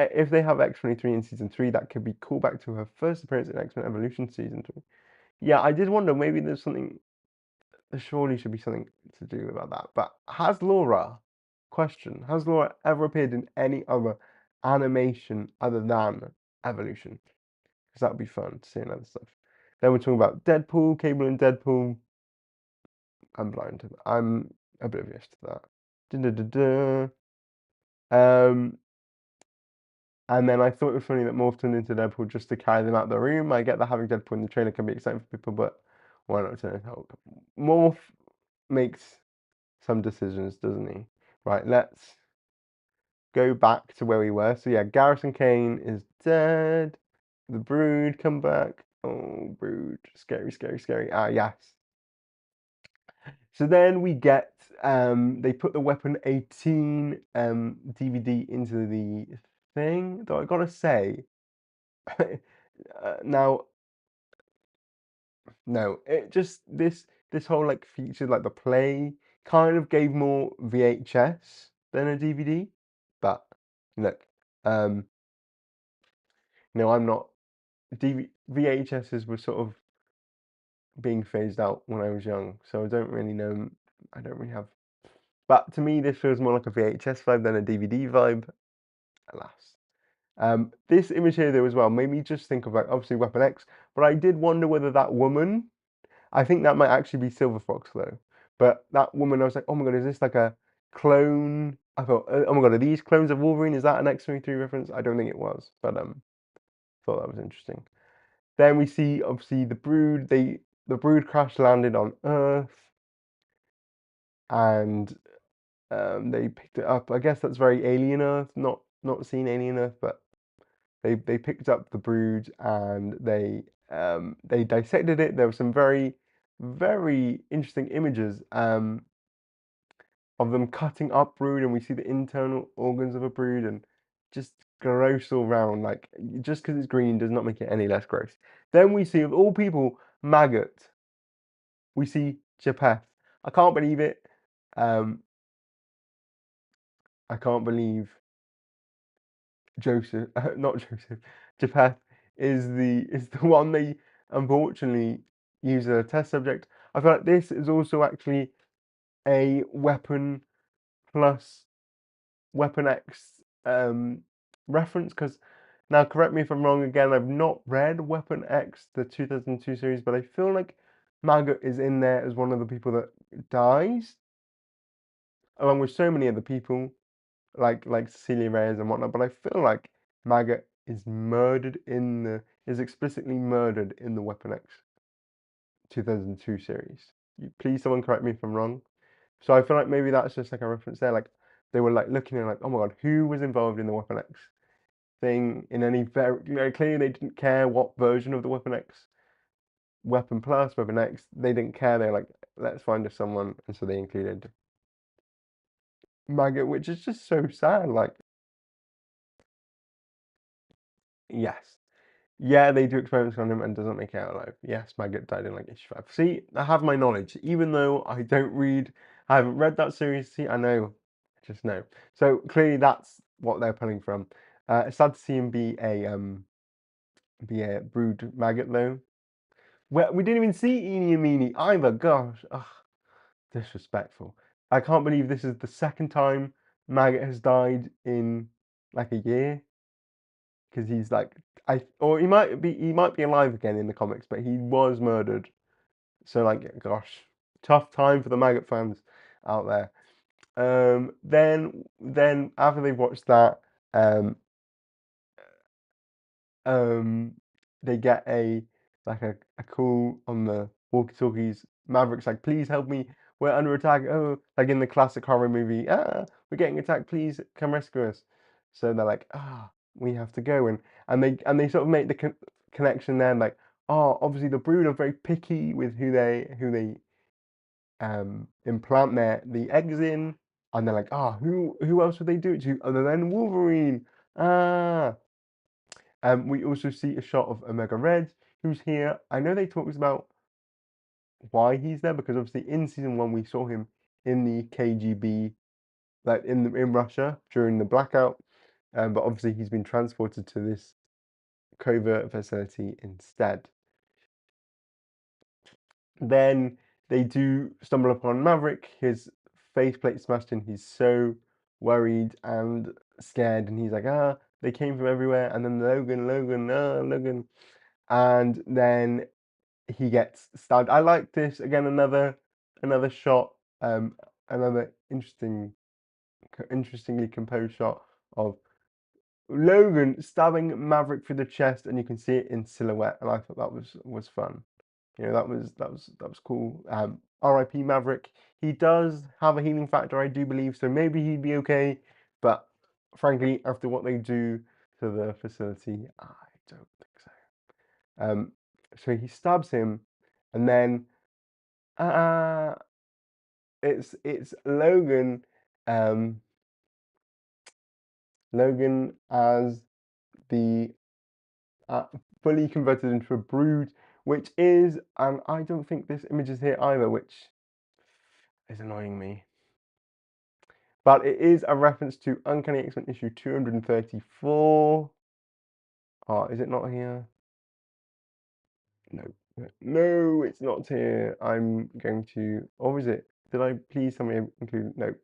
have X-23 in season 3, that could be callback to her first appearance in X-Men Evolution season 3. Yeah, I did wonder, maybe there's something. There surely should be something to do about that. But has Laura ever appeared in any other animation other than Evolution? Because that would be fun to see another stuff. Then we're talking about Deadpool, Cable and Deadpool. I'm blind. I'm oblivious to that. Da-da-da-da. And then I thought it was funny that Morph turned into Deadpool just to carry them out of the room. I get that having Deadpool in the trailer can be exciting for people, but why not turn it out? Morph makes some decisions, doesn't he? Right, let's go back to where we were. So yeah, Garrison Kane is dead. The Brood come back. Oh, Brood. Scary, scary, scary. Ah, yes. So then we get, they put the Weapon 18 DVD into the thing. Though I gotta say, now, no, it just, this whole like feature, like the play, kind of gave more VHS than a DVD. But look, I'm not, VHSs were sort of being phased out when I was young, so I don't really know. I don't really have. But to me, this feels more like a VHS vibe than a DVD vibe. Alas. This image here though as well made me just think of, like, obviously Weapon X, but I did wonder whether that woman, I think that might actually be Silver Fox though. But that woman, I was like, oh my god, is this like a clone? I thought, oh my god, are these clones of Wolverine? Is that an X-23 reference? I don't think it was, but thought that was interesting. Then we see obviously the Brood. The Brood crash landed on Earth, and they picked it up. I guess that's very Alien Earth. Not seen Alien Earth, but they picked up the Brood and they dissected it. There were some very interesting images of them cutting up Brood, and we see the internal organs of a Brood, and just gross all round. Like, just because it's green does not make it any less gross. Then we see, of all people, Maggot. We see Japheth. I can't believe it. Um, I can't believe Joseph, not Joseph, Japheth is the one they unfortunately use as a test subject. I feel like this is also actually a weapon plus Weapon X reference, because now correct me if I'm wrong again, I've not read Weapon X, the 2002 series, but I feel like Maggot is in there as one of the people that dies, along with so many other people, like Cecilia Reyes and whatnot. But I feel like Maggot is explicitly murdered in the Weapon X 2002 series. Please, someone correct me if I'm wrong. So I feel like maybe that's just like a reference there. Like they were like looking at like, oh my god, who was involved in the Weapon X thing in any very, clearly they didn't care what version of the Weapon X, Weapon Plus, Weapon X, they didn't care. They're like, let's find us someone, and so they included Maggot, which is just so sad. Like, yes, yeah, they do experiments on him and doesn't make it out alive. Yes, Maggot died in like issue 5. See, I have my knowledge, even though I don't read. I haven't read that series. See, I know, I just know. So clearly, that's what they're pulling from. It's sad to see him be a Brood Maggot though. Well, we didn't even see Eenie and Meenie either. Gosh, ugh, disrespectful. I can't believe this is the second time Maggot has died in like a year, because he's like, or he might be alive again in the comics, but he was murdered. So like, gosh, tough time for the Maggot fans out there. Then after they've watched that, um, um, they get a call on the walkie-talkies. Maverick's like, please help me. We're under attack. Oh, like in the classic horror movie. We're getting attacked. Please come rescue us. So they're like, we have to go. And they sort of make the connection there, like, oh, obviously the Brood are very picky with who they implant the eggs in, and they're like, who else would they do it to other than Wolverine? Ah. We also see a shot of Omega Red, who's here. I know they talked about why he's there, because obviously in season 1 we saw him in the KGB, like in Russia during the blackout, but obviously he's been transported to this covert facility instead. Then they do stumble upon Maverick, his faceplate smashed in. He's so worried and scared, and he's like, they came from everywhere. And then Logan. And then he gets stabbed. I like this again. Another shot. Another interestingly composed shot of Logan stabbing Maverick through the chest, and you can see it in silhouette. And I thought that was fun. That was cool. R.I.P. Maverick. He does have a healing factor, I do believe, so maybe he'd be okay. But frankly, after what they do to the facility, I don't think so. So he stabs him, and then uh, it's Logan, um, Logan as the fully converted into a Brood, which is, and I don't think this image is here either, which is annoying me. But it is a reference to Uncanny X-Men issue 234. Oh, is it not here? No. No, it's not here. I'm going to, or is it? Did I please tell me include? No.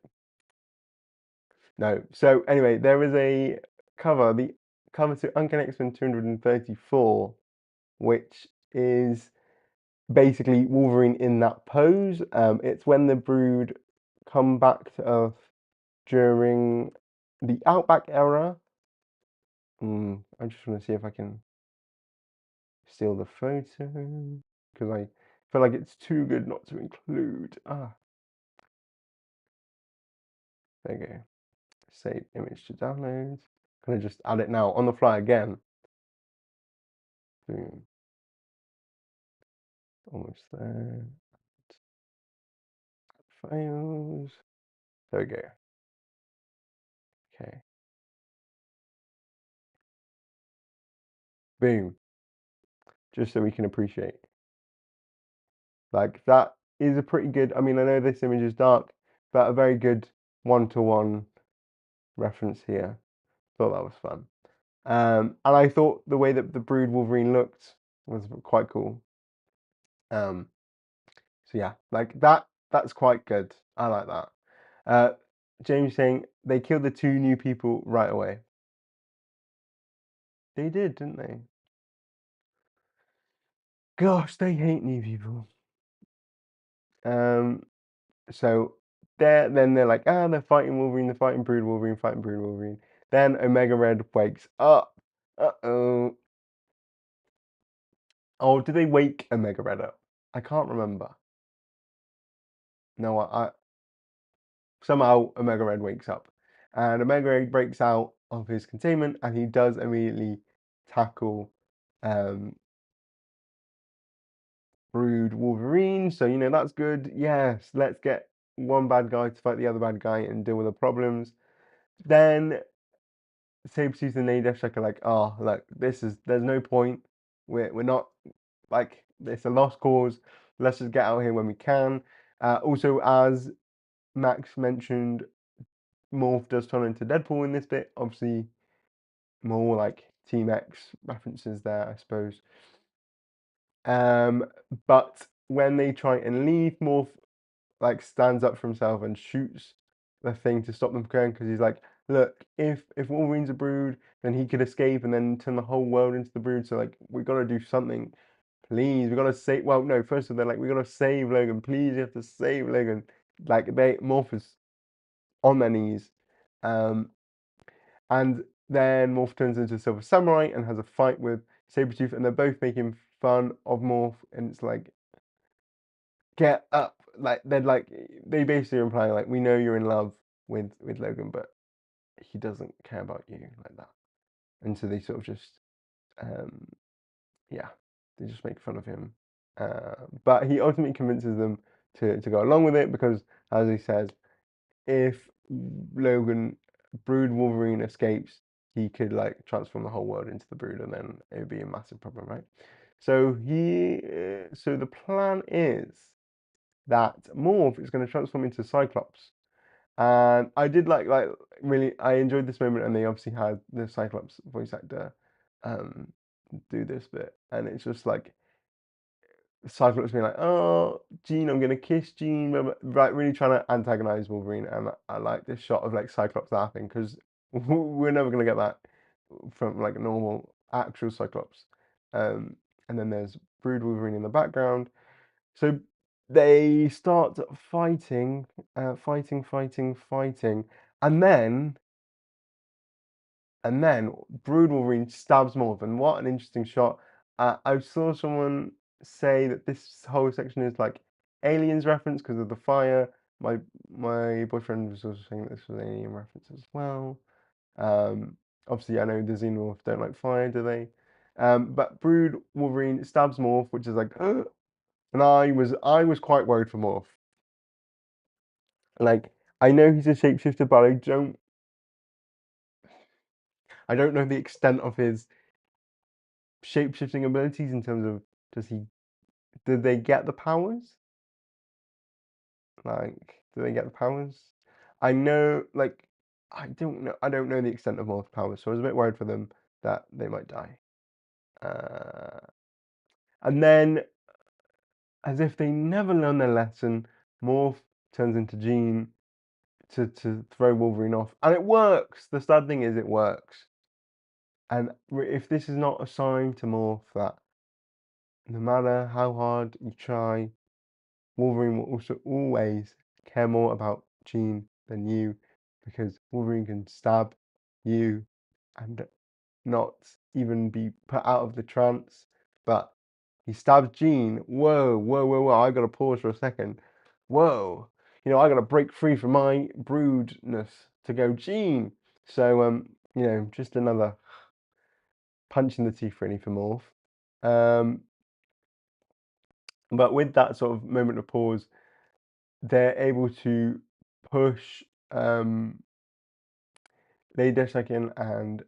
No. So anyway, there is a cover, the cover to Uncanny X-Men 234, which is basically Wolverine in that pose. It's when the Brood come back to Earth during the Outback era. I just want to see if I can steal the photo because I feel like it's too good not to include. There you go. Save image to download. Can I just add it now on the fly again? Boom. Almost there. Files. There we go. Okay. Boom. Just so we can appreciate. Like that is a pretty good. I mean, I know this image is dark, but a very good one-to-one reference here. Thought that was fun. And I thought the way that the Brood Wolverine looked was quite cool. So yeah, like that's quite good. I like that. James saying they killed the two new people right away. They did, didn't they? Gosh, they hate new people. So then they're like, they're fighting Wolverine, they're fighting Brood Wolverine, fighting Brood Wolverine. Then Omega Red wakes up. Uh-oh. Oh, did they wake Omega Red up? I can't remember. No, I somehow Omega Red wakes up. And Omega Red breaks out of his containment and he does immediately tackle Brood Wolverine. So, that's good. Yes, let's get one bad guy to fight the other bad guy and deal with the problems. Then Sabretooth and Lady Deathstrike are like, oh, look, there's no point. We're not, like, it's a lost cause. Let's just get out here when we can. Also, as Max mentioned, Morph does turn into Deadpool in this bit. Obviously, more like Team X references there, I suppose. But when they try and leave, Morph like stands up for himself and shoots the thing to stop them going because he's like, look, if Wolverine's a Brood, then he could escape and then turn the whole world into the Brood. So like, we got to do something, please. We got to save. Well, no, first of all, they're like, we got to save Logan. Please, you have to save Logan. Like Morph is on their knees, and then Morph turns into a Silver Samurai and has a fight with Sabretooth, and they're both making fun of Morph, and it's like, get up. Like they basically are implying like, we know you're in love with Logan, but he doesn't care about you like that. And so they sort of just yeah, they just make fun of him. But he ultimately convinces them to go along with it because, as he says, if Logan Brood Wolverine escapes, he could like transform the whole world into the Brood, and then it would be a massive problem, right? So so the plan is that Morph is going to transform into Cyclops. And I did like really I enjoyed this moment, and they obviously had the Cyclops voice actor do this bit, and it's just like Cyclops being like, "Oh, Jean, I'm gonna kiss Jean," right, really trying to antagonize Wolverine, and I like this shot of like Cyclops laughing because we're never gonna get that from like a normal actual Cyclops. And then there's Brood Wolverine in the background. So they start fighting, fighting, and then Brood Wolverine stabs Morph. And what an interesting shot! I saw someone say that this whole section is like Aliens reference because of the fire. My boyfriend was also saying this was an Alien reference as well. Obviously, I know the Xenomorph don't like fire, do they? But Brood Wolverine stabs Morph, which is like, and I was quite worried for Morph. Like, I know he's a shapeshifter, but I don't know the extent of his shapeshifting abilities in terms of did they get the powers? Like, do they get the powers? I know, like, I don't know the extent of Morph's powers, so I was a bit worried for them that they might die. Uh, and then, as if they never learn their lesson, Morph turns into Jean to throw Wolverine off, and it works. The sad thing is, it works. And if this is not a sign to Morph that no matter how hard you try, Wolverine will also always care more about Jean than you, because Wolverine can stab you and not even be put out of the trance, but he stabs Jean. Whoa, whoa, whoa, whoa! I gotta pause for a second. Whoa, I gotta break free from my broodness to go Jean. So just another punch in the teeth really for Morph. But with that sort of moment of pause, they're able to push Lady Deathstrike in, and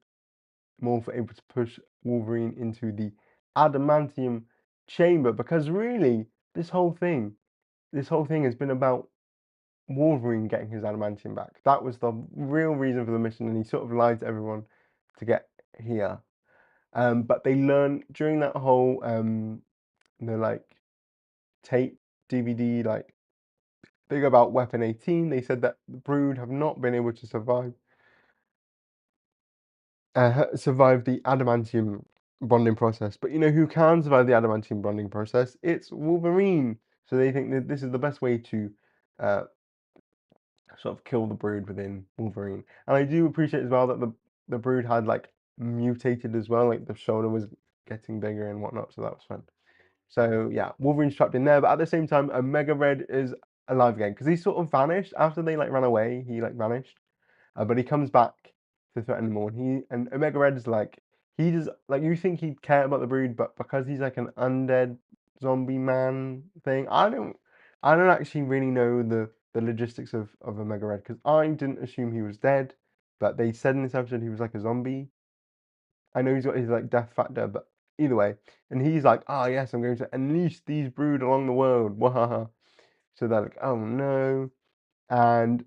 Morph are able to push Wolverine into the adamantium chamber, because really this whole thing has been about Wolverine getting his adamantium back. That was the real reason for the mission, and he sort of lied to everyone to get here. But they learn during that whole the like tape DVD thing about Weapon 18. They said that the Brood have not been able to survive the adamantium bonding process. But you know who can survive the adamantium bonding process? It's Wolverine. So they think that this is the best way to uh, sort of kill the Brood within Wolverine. And I do appreciate as well that the Brood had like mutated as well, like the shoulder was getting bigger and whatnot. So that was fun. So yeah, Wolverine's trapped in there, but at the same time, Omega Red is alive again because he sort of vanished after they like ran away. He like vanished. But he comes back to threaten them all. And Omega Red is like, he does like, you think he'd care about the Brood, but because he's like an undead zombie man thing, I don't actually really know the logistics of Omega Red, because I didn't assume he was dead, but they said in this episode he was like a zombie. I know he's got his like death factor, but either way, and he's like, ah, yes, I'm going to unleash these Brood along the world. Wahaha. So they're like, oh no, and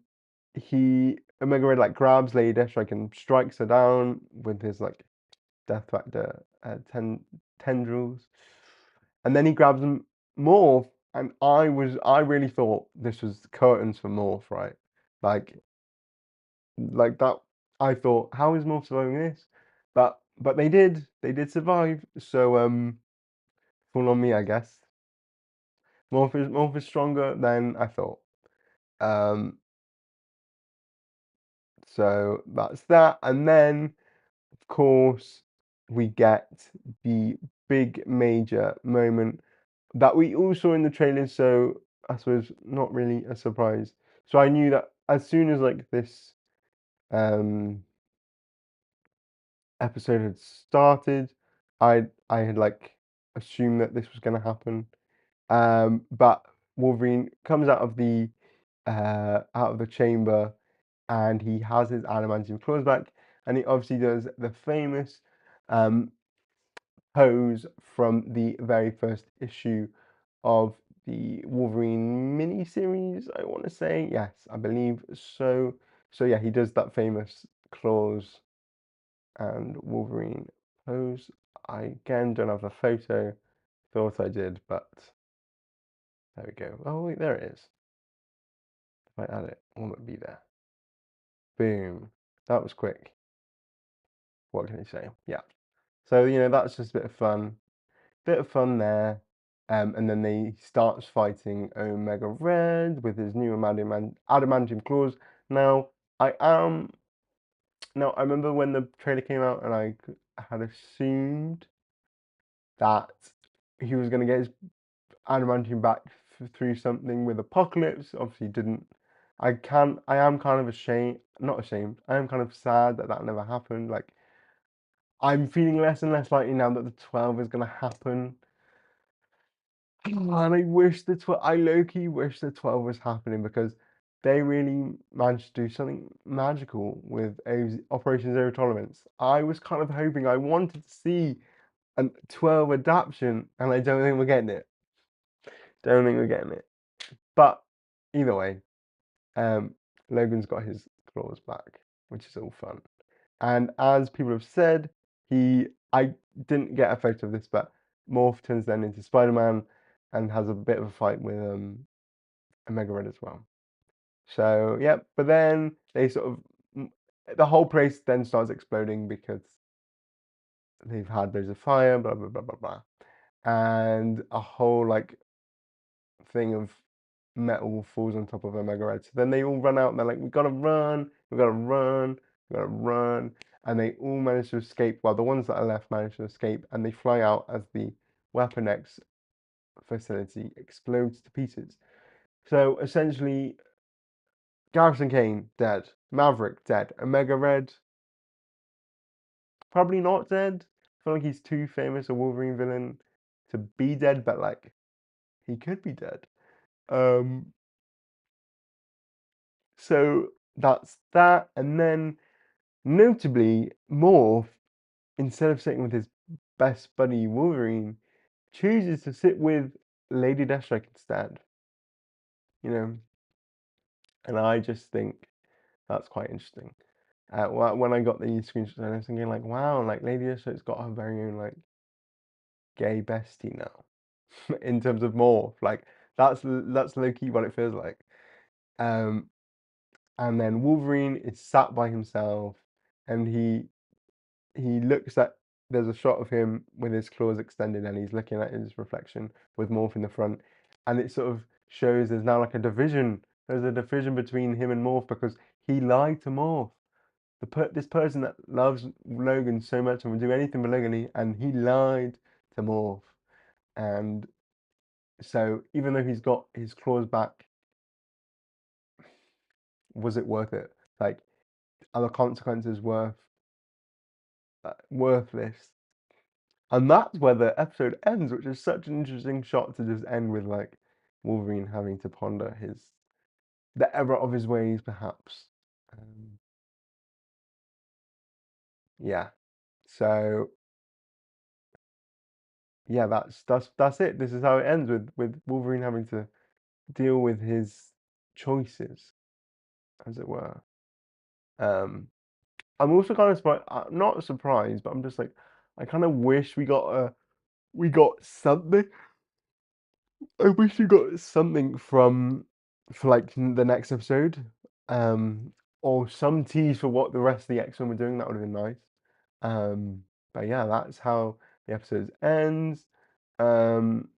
Omega Red like grabs Lady Deathstrike and strikes her down with his like death factor tendrils, and then he grabs him Morph, and I really thought this was curtains for Morph, right? Like that. I thought, how is Morph surviving this? But they did survive. So full on me, I guess. Morph is stronger than I thought. Um, so that's that, and then of course, we get the big major moment that we all saw in the trailer, so I suppose not really a surprise. So I knew that as soon as like this um episode had started, I had like assumed that this was gonna happen. But Wolverine comes out of the chamber, and he has his adamantium claws back, and he obviously does the famous um pose from the very first issue of the Wolverine mini-series, I want to say. Yes, I believe so. So yeah, he does that famous claws and Wolverine pose. I again don't have a photo. Thought I did, but there we go. Oh wait, there it is. If I add it, will it be there? Boom. That was quick. What can I say? Yeah. So that's just a bit of fun. Bit of fun there. And then they starts fighting Omega Red with his new adamantium claws. Now, I am I remember when the trailer came out, and I had assumed that he was going to get his adamantium back through something with Apocalypse. Obviously, didn't. I am kind of ashamed, not ashamed. I am kind of sad that that never happened. Like, I'm feeling less and less likely now that the 12 is going to happen. And I wish I low-key wish the 12 was happening, because they really managed to do something magical with Operation Zero Tolerance. I was kind of hoping, I wanted to see a 12 adaptation, and I don't think we're getting it. Don't think we're getting it. But either way, Logan's got his claws back, which is all fun. And as people have said, I didn't get a photo of this, but Morph turns then into Spider-Man and has a bit of a fight with Omega Red as well. So yeah, but then they sort of the whole place then starts exploding because they've had loads of fire, blah blah blah blah blah. and a whole like thing of metal falls on top of Omega Red. So then they all run out and they're like, we gotta run, we gotta run, we gotta run. And they all manage to escape. Well, the ones that are left manage to escape and they fly out as the Weapon X facility explodes to pieces. So essentially, Garrison Kane dead, Maverick dead, Omega Red probably not dead. I feel like he's too famous a Wolverine villain to be dead, but like he could be dead. Um, so that's that, and then notably, Morph, instead of sitting with his best buddy Wolverine, chooses to sit with Lady Deathstrike instead. You know, and I just think that's quite interesting. When I got these screenshots, I was thinking like, wow, like Lady Deathstrike's got her very own like gay bestie now, in terms of Morph. Like that's low key what it feels like. Um, and then Wolverine is sat by himself, and he looks at. There's a shot of him with his claws extended, and he's looking at his reflection with Morph in the front, and it sort of shows there's now like a division. There's a division between him and Morph because he lied to Morph. This person that loves Logan so much and would do anything for Logan, and he lied to Morph. And so even though he's got his claws back, was it worth it? Like, are the consequences worth this? And that's where the episode ends, which is such an interesting shot to just end with, like Wolverine having to ponder the error of his ways, perhaps. Um, yeah. So yeah, that's it. This is how it ends with Wolverine having to deal with his choices, as it were. Um, I'm also kind of surprised, not surprised, but I'm just like, I kind of wish we got something. I wish we got something for like the next episode, um, or some tease for what the rest of the X-Men were doing. That would have been nice. But yeah, that's how the episode ends. Um,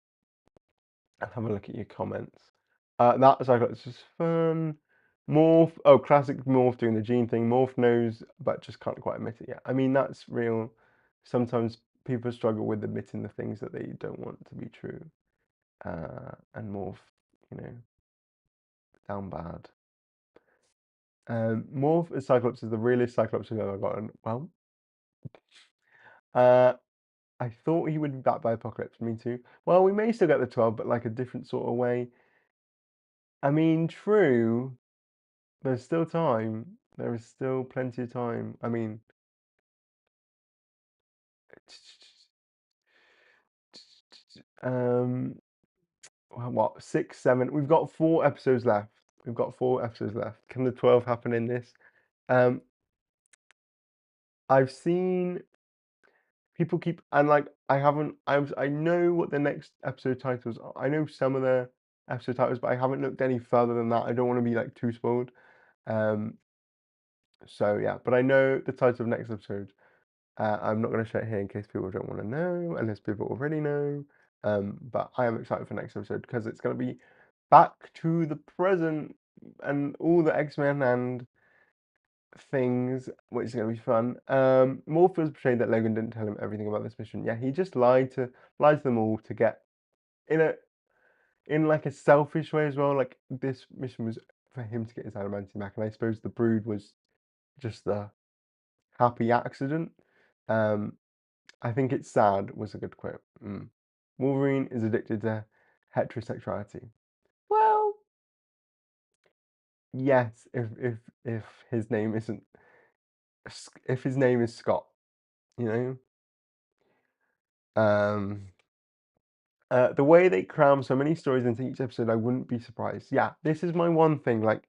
I'll have a look at your comments. That Cyclops was fun. Morph, oh, classic Morph doing the gene thing. Morph knows, but just can't quite admit it yet. I mean, that's real. Sometimes people struggle with admitting the things that they don't want to be true. And Morph, you know, down bad. Morph as Cyclops is the realest Cyclops we've ever gotten. Well, uh, I thought he would be back by Apocalypse. Me too. Well, we may still get the 12, but like a different sort of way. I mean, true. There's still time. There is still plenty of time. I mean, um, what, 6, 7? We've got 4 episodes left. We've got 4 episodes left. Can the 12 happen in this? Um, I've seen people keep and like I haven't. I know what the next episode titles are. I know some of the episode titles, but I haven't looked any further than that. I don't want to be like too spoiled. Um, so yeah, but I know the title of next episode. I'm not going to share it here in case people don't want to know, unless people already know. But I am excited for next episode because it's going to be back to the present and all the X-Men and things, which is going to be fun. Morpheus portrayed that Logan didn't tell him everything about this mission. Yeah, he just lied to them all to get in a in like a selfish way as well. Like this mission was for him to get his adamantium back, and I suppose the Brood was just the happy accident. Um, I think it's sad was a good quote. Wolverine is addicted to heterosexuality. Well, yes, if his name isn't if his name is Scott, you know. The way they cram so many stories into each episode, I wouldn't be surprised. Yeah, this is my one thing. Like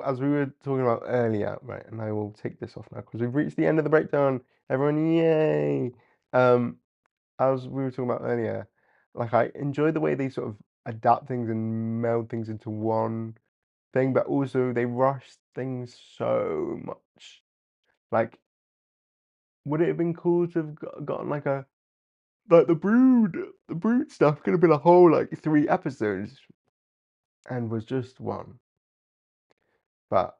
as we were talking about earlier, right? And I will take this off now because we've reached the end of the breakdown. Everyone, yay! Um, as we were talking about earlier, like I enjoy the way they sort of adapt things and meld things into one thing, but also they rush things so much. Like, would it have been cool to have gotten like the Brood the Brood stuff could have been a whole like 3 episodes and was just one. But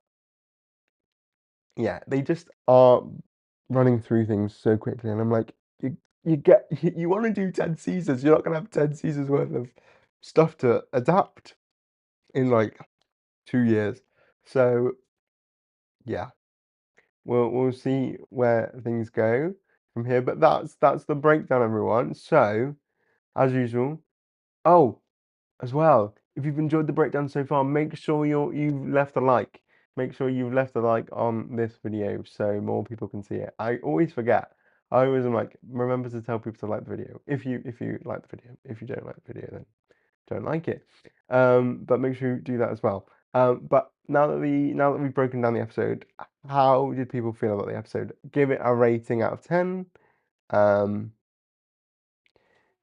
yeah, they just are running through things so quickly, and I'm like, you want to do 10 seasons, you're not gonna have 10 seasons worth of stuff to adapt in like 2 years. So yeah, we'll see where things go from here. But that's the breakdown, everyone. So as usual, oh, as well, if you've enjoyed the breakdown so far, make sure you've left a like. Make sure you've left a like on this video so more people can see it. I always forget. I always am like, remember to tell people to like the video. If you like the video. If you don't like the video, then don't like it. But make sure you do that as well. But now that we've broken down the episode, how did people feel about the episode? Give it a rating out of 10. Um,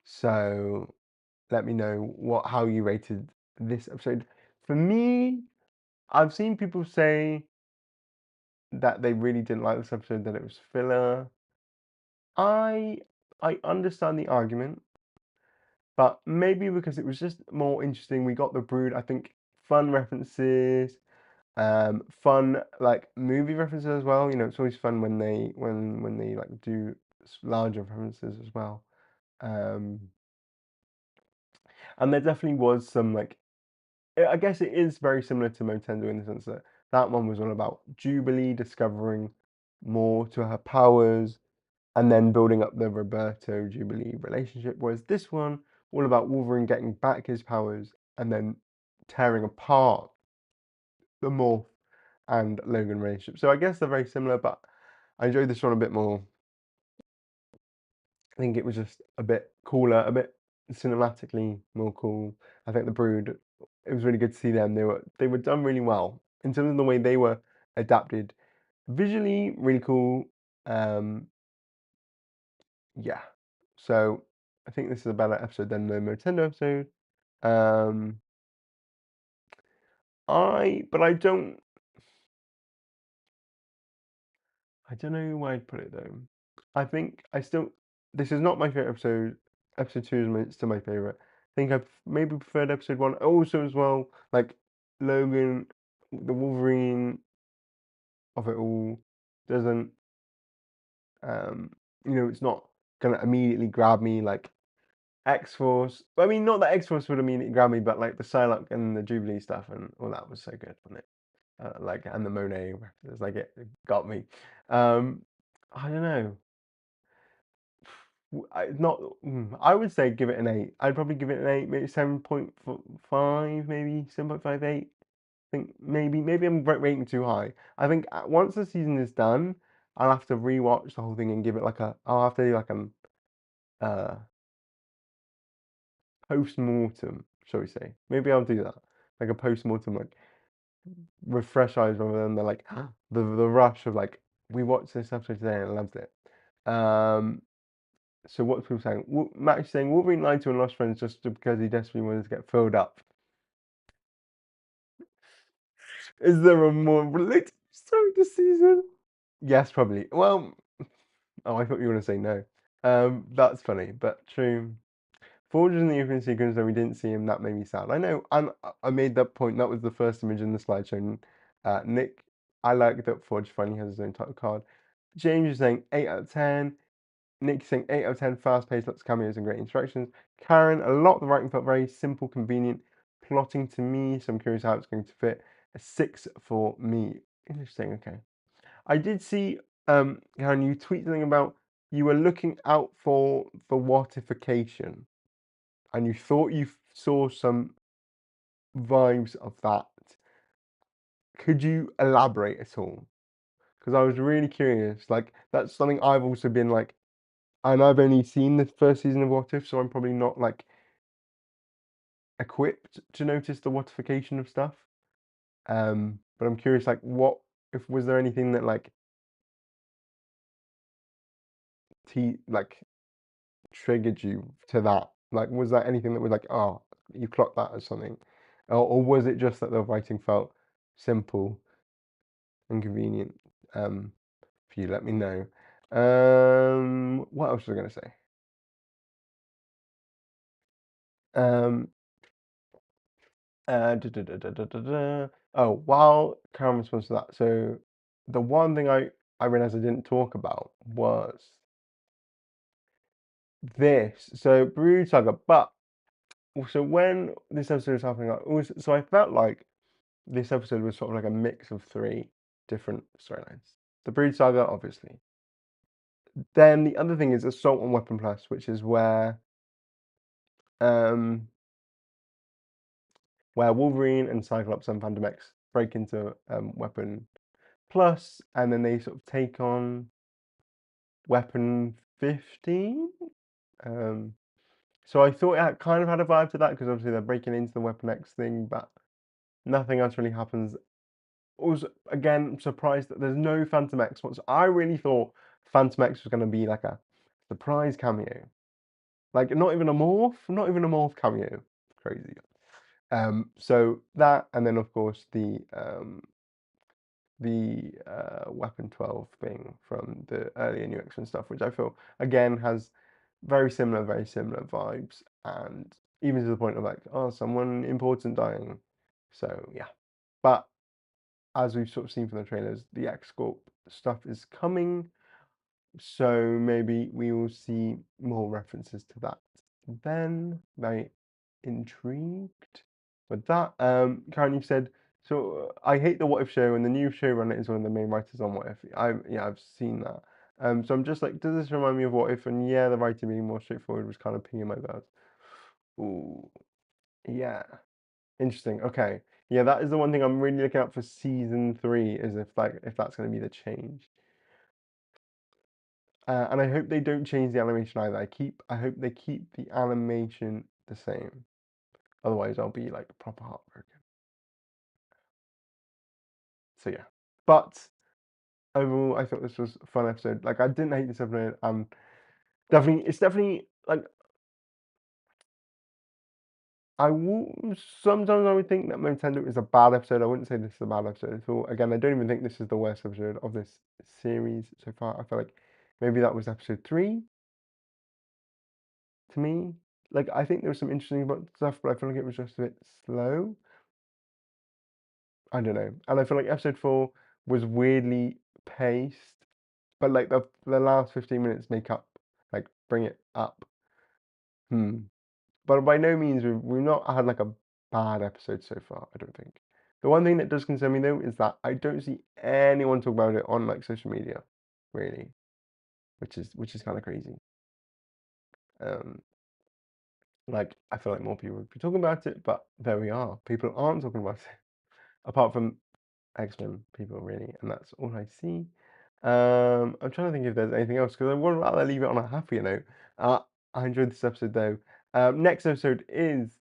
so let me know how you rated this episode. For me, I've seen people say that they really didn't like this episode, that it was filler. I I understand the argument, but maybe because it was just more interesting. We got the Brood, I think, fun references, fun like movie references as well. You know, it's always fun when they like do larger references as well. Um, and there definitely was some like I guess it is very similar to Motendo in the sense that that one was all about Jubilee discovering more to her powers and then building up the Roberto Jubilee relationship, whereas this one all about Wolverine getting back his powers and then tearing apart the Morph and Logan relationship. So I guess they're very similar, but I enjoyed this one a bit more. I think it was just a bit cooler, a bit cinematically more cool. I think the Brood, it was really good to see them. They were done really well in terms of the way they were adapted. Visually, really cool. Um, yeah. So I think this is a better episode than the Motendo episode. Um, but I don't know where I'd put it though. I think I still. This is not my favorite episode. Episode 2 is still my favorite. I think I maybe preferred episode 1. Also, as well, like Logan, the Wolverine of it all doesn't. Um, it's not gonna immediately grab me like X Force. I mean, not that X Force would immediately grab me, but like the Psylocke and the Jubilee stuff and all that was so good, wasn't it? Like and the Monet references, like it got me. I don't know. Not. I would say give it an 8. I'd probably give it an 8, maybe 7.5, maybe 7.58. I think maybe I'm rating too high. I think once the season is done, I'll have to rewatch the whole thing and give it like a. I'll have to do like an uh post mortem, shall we say? Maybe I'll do that, like a post mortem, like with fresh eyes rather than the like the rush of like we watched this episode today and I loved it. Um, So what's people saying? Max saying Wolverine lied to and lost friends just because he desperately wanted to get filled up. Is there a more relatable story this season? Yes, probably. Well, oh, I thought you were going to say no. That's funny, but true. Forge in the opening sequence, and we didn't see him. That made me sad. I know, and I made that point. That was the first image in the slideshow. Nick, I like that Forge finally has his own title card. James is saying 8 out of 10. Nick saying 8 out of 10, fast paced, lots of cameos and great instructions. Karen, a lot of the writing felt very simple, convenient, plotting to me, so I'm curious how it's going to fit. A 6 for me. Interesting, okay. I did see, Karen, you tweet something about you were looking out for the whatification, and you thought you saw some vibes of that. Could you elaborate at all? Because I was really curious. Like, that's something I've also been like, and I've only seen the first season of What If, so I'm probably not like equipped to notice the whatification of stuff. But I'm curious, like, what if was there anything that like like triggered you to that? Like, was there anything that was like, oh, you clocked that as something, or was it just that the writing felt simple and convenient? If you let me know. What else was I gonna say? Um, da, da, da, da, da, da, da. Oh, while Karen responds to that, so the one thing I realized I didn't talk about was this. So Brood Saga, but also when this episode was happening, so I felt like this episode was sort of like a mix of three different storylines. The Brood Saga, obviously. Then the other thing is Assault on Weapon Plus, which is um where Wolverine and Cyclops and Phantom X break into Weapon Plus, and then they sort of take on Weapon 15. So I thought it kind of had a vibe to that because obviously they're breaking into the Weapon X thing, but nothing else really happens. Also, again, I'm surprised that there's no Phantom X. I really thought Phantom X was going to be like a surprise cameo, like not even a morph cameo. Crazy. So that, and then of course the Weapon 12 thing from the earlier New X-Men stuff, which I feel again has very similar vibes, and even to the point of like, oh, someone important dying. So yeah, but as we've sort of seen from the trailers, the X-Corp stuff is coming, so maybe we will see more references to that. Then, very intrigued with that. Karen, you said so. I hate the What If show, and the new showrunner is one of the main writers on What If. I've seen that. So I'm just like, does this remind me of What If? And yeah, the writing being more straightforward was kind of pinging my bells. Ooh, yeah, interesting. Okay, yeah, that is the one thing I'm really looking out for season 3, is if that's going to be the change. And I hope they don't change the animation either. I hope they keep the animation the same. Otherwise, I'll be like proper heartbroken. So yeah, but overall, I thought this was a fun episode. Like I didn't hate this episode. It's definitely like sometimes I would think that Nintendo is a bad episode. I wouldn't say this is a bad episode at all. Again, I don't even think this is the worst episode of this series so far. I feel like maybe that was episode 3 to me. Like I think there was some interesting stuff, but I feel like it was just a bit slow. I don't know. And I feel like episode 4 was weirdly paced, but like the last 15 minutes make up, like bring it up. But by no means we've not had like a bad episode so far, I don't think. The one thing that does concern me though is that I don't see anyone talk about it on like social media, really, which is kind of crazy. Um, like I feel like more people would be talking about it, but there we are. People aren't talking about it, apart from X-Men people really, and that's all I see. I'm trying to think if there's anything else because I would rather leave it on a happier note. I enjoyed this episode though. Next episode is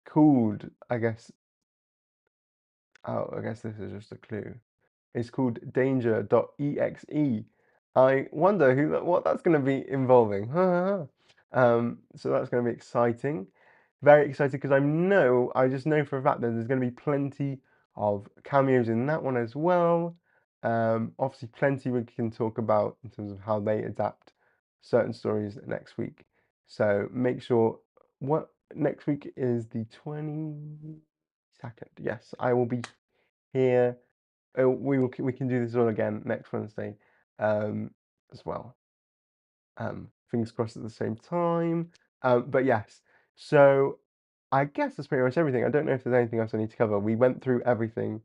called, I guess. Oh, I guess this is just a clue. It's called Danger.exe. I wonder what that's going to be involving. So that's going to be exciting. Very excited because I just know for a fact that there's going to be plenty of cameos in that one as well. Obviously, plenty we can talk about in terms of how they adapt certain stories next week. So make sure what next week is the 22nd. Yes, I will be here. We can do this all again next Wednesday, as well. Fingers crossed at the same time. But yes, so I guess that's pretty much everything. I don't know if there's anything else I need to cover. We went through everything,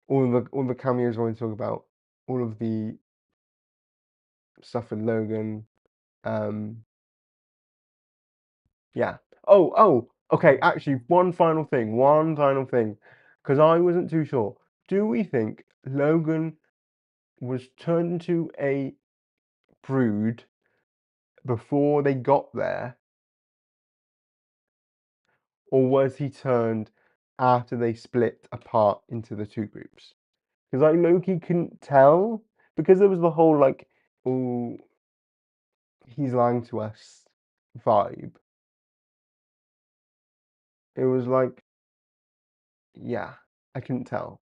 all the cameos I want to talk about, all of the stuff with Logan. Um, yeah. Okay. Actually, one final thing, because I wasn't too sure. Do we think Logan was turned into a brood before they got there, or was he turned after they split apart into the two groups? Because I Loki couldn't tell because there was the whole like, oh, he's lying to us vibe. It was like, yeah, I couldn't tell.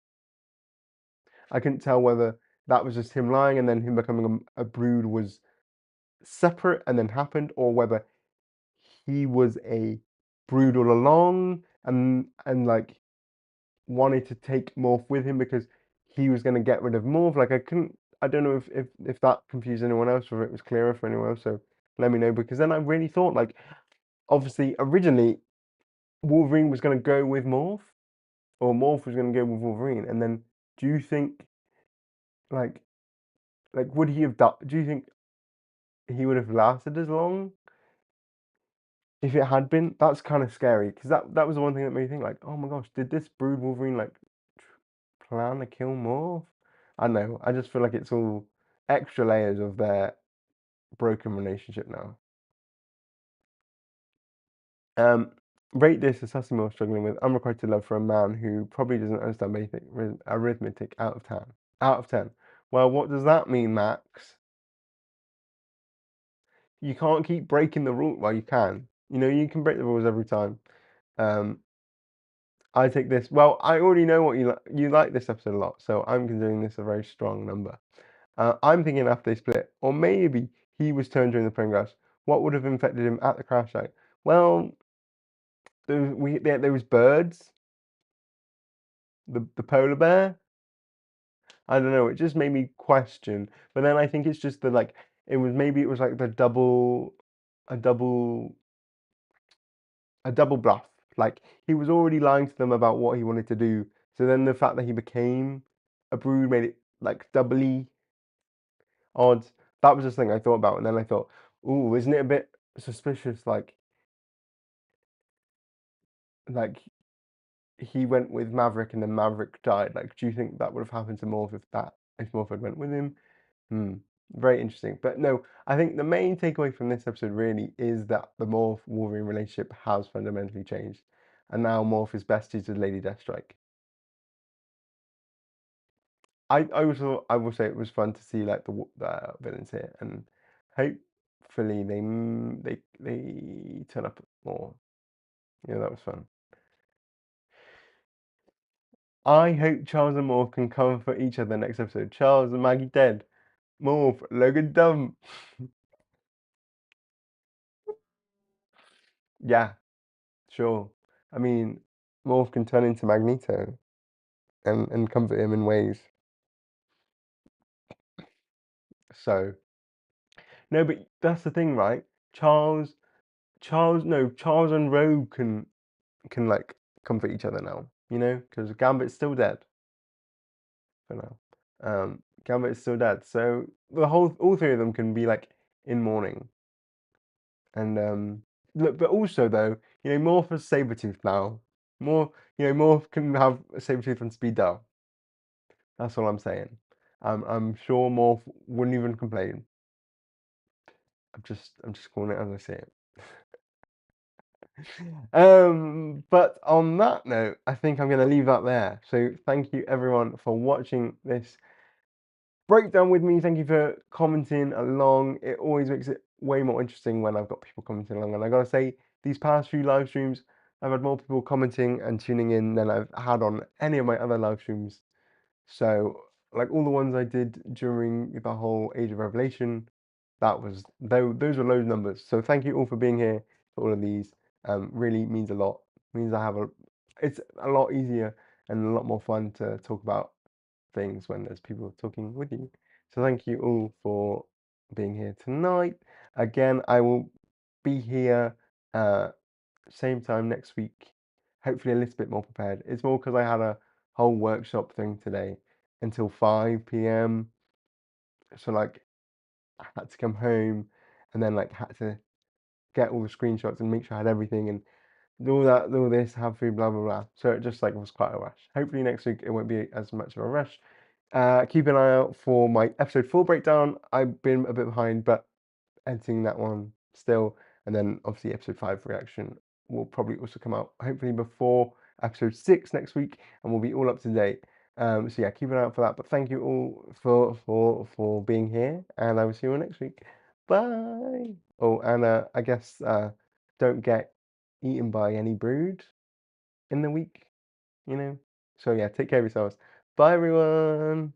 I couldn't tell whether that was just him lying and then him becoming a brood was separate and then happened, or whether he was a Brood all along, and like wanted to take Morph with him because he was going to get rid of Morph. Like I don't know if that confused anyone else or if it was clearer for anyone else. So let me know, because then I really thought, like, obviously originally Wolverine was going to go with Morph, or Morph was going to go with Wolverine, and then do you think like would he have done? Do you think he would have lasted as long if it had been? That's kind of scary, because that was the one thing that made me think, like, oh my gosh, did this Brood Wolverine like plan to kill Morph? I don't know. I just feel like it's all extra layers of their broken relationship now. Um, Rate this as Sasimo struggling with unrequited love for a man who probably doesn't understand basic arithmetic. Out of 10. Out of 10. Well, what does that mean, Max? You can't keep breaking the rule. Well, you can. You know, you can break the rules every time. Um, I take this. Well, I already know what you like. You like this episode a lot, so I'm considering this a very strong number. I'm thinking after they split, or maybe he was turned during the plane crash. What would have infected him at the crash site? Well, there was birds, the polar bear. I don't know. It just made me question. But then I think it's just the like. It was like a double a double bluff. Like, he was already lying to them about what he wanted to do. So then the fact that he became a brood made it like doubly odd. That was the thing I thought about, and then I thought, ooh, isn't it a bit suspicious? Like he went with Maverick and then Maverick died. Like, do you think that would have happened to Morph if Morph had went with him? Hmm. Very interesting. But no, I think the main takeaway from this episode really is that the Morph Wolverine relationship has fundamentally changed, and now Morph is besties with Lady Deathstrike. I will say it was fun to see like the villains here, and hopefully they turn up more. Yeah, that was fun. I hope Charles and Morph can comfort each other next episode. Charles and Maggie dead. Morph, Logan dumb. Yeah, sure. I mean, Morph can turn into Magneto and comfort him in ways. So no, but that's the thing, right? Charles and Rogue can like comfort each other now, you know, because Gambit's still dead for now. Gambit is still dead, so all three of them can be like in mourning. And look, but also though, you know, Morph has Sabretooth now. Morph can have a Sabretooth and speed dial. That's all I'm saying. I'm sure Morph wouldn't even complain. I'm just calling it as I see it. But on that note, I think I'm going to leave that there. So thank you everyone for watching this breakdown with me. Thank you for commenting along. It always makes it way more interesting when I've got people commenting along. And I gotta say, these past few live streams, I've had more people commenting and tuning in than I've had on any of my other live streams. So, like all the ones I did during the whole Age of Revelation, those were loads numbers. So thank you all for being here for all of these. Really means a lot. Means it's a lot easier and a lot more fun to talk about things when there's people talking with you. So thank you all for being here tonight. Again, I will be here same time next week. Hopefully a little bit more prepared. It's more because I had a whole workshop thing today until 5 p.m. So like I had to come home and then like had to get all the screenshots and make sure I had everything and do all this, have food, blah blah blah. So it just like was quite a rush. Hopefully next week it won't be as much of a rush. Keep an eye out for my episode 4 breakdown. I've been a bit behind, but editing that one still. And then obviously episode 5 reaction will probably also come out hopefully before episode 6 next week, and we'll be all up to date. So yeah, keep an eye out for that. But thank you all for being here, and I will see you all next week. Bye. Oh, and I guess don't get eaten by any brood in the week, you know. So yeah, take care of yourselves. Bye everyone.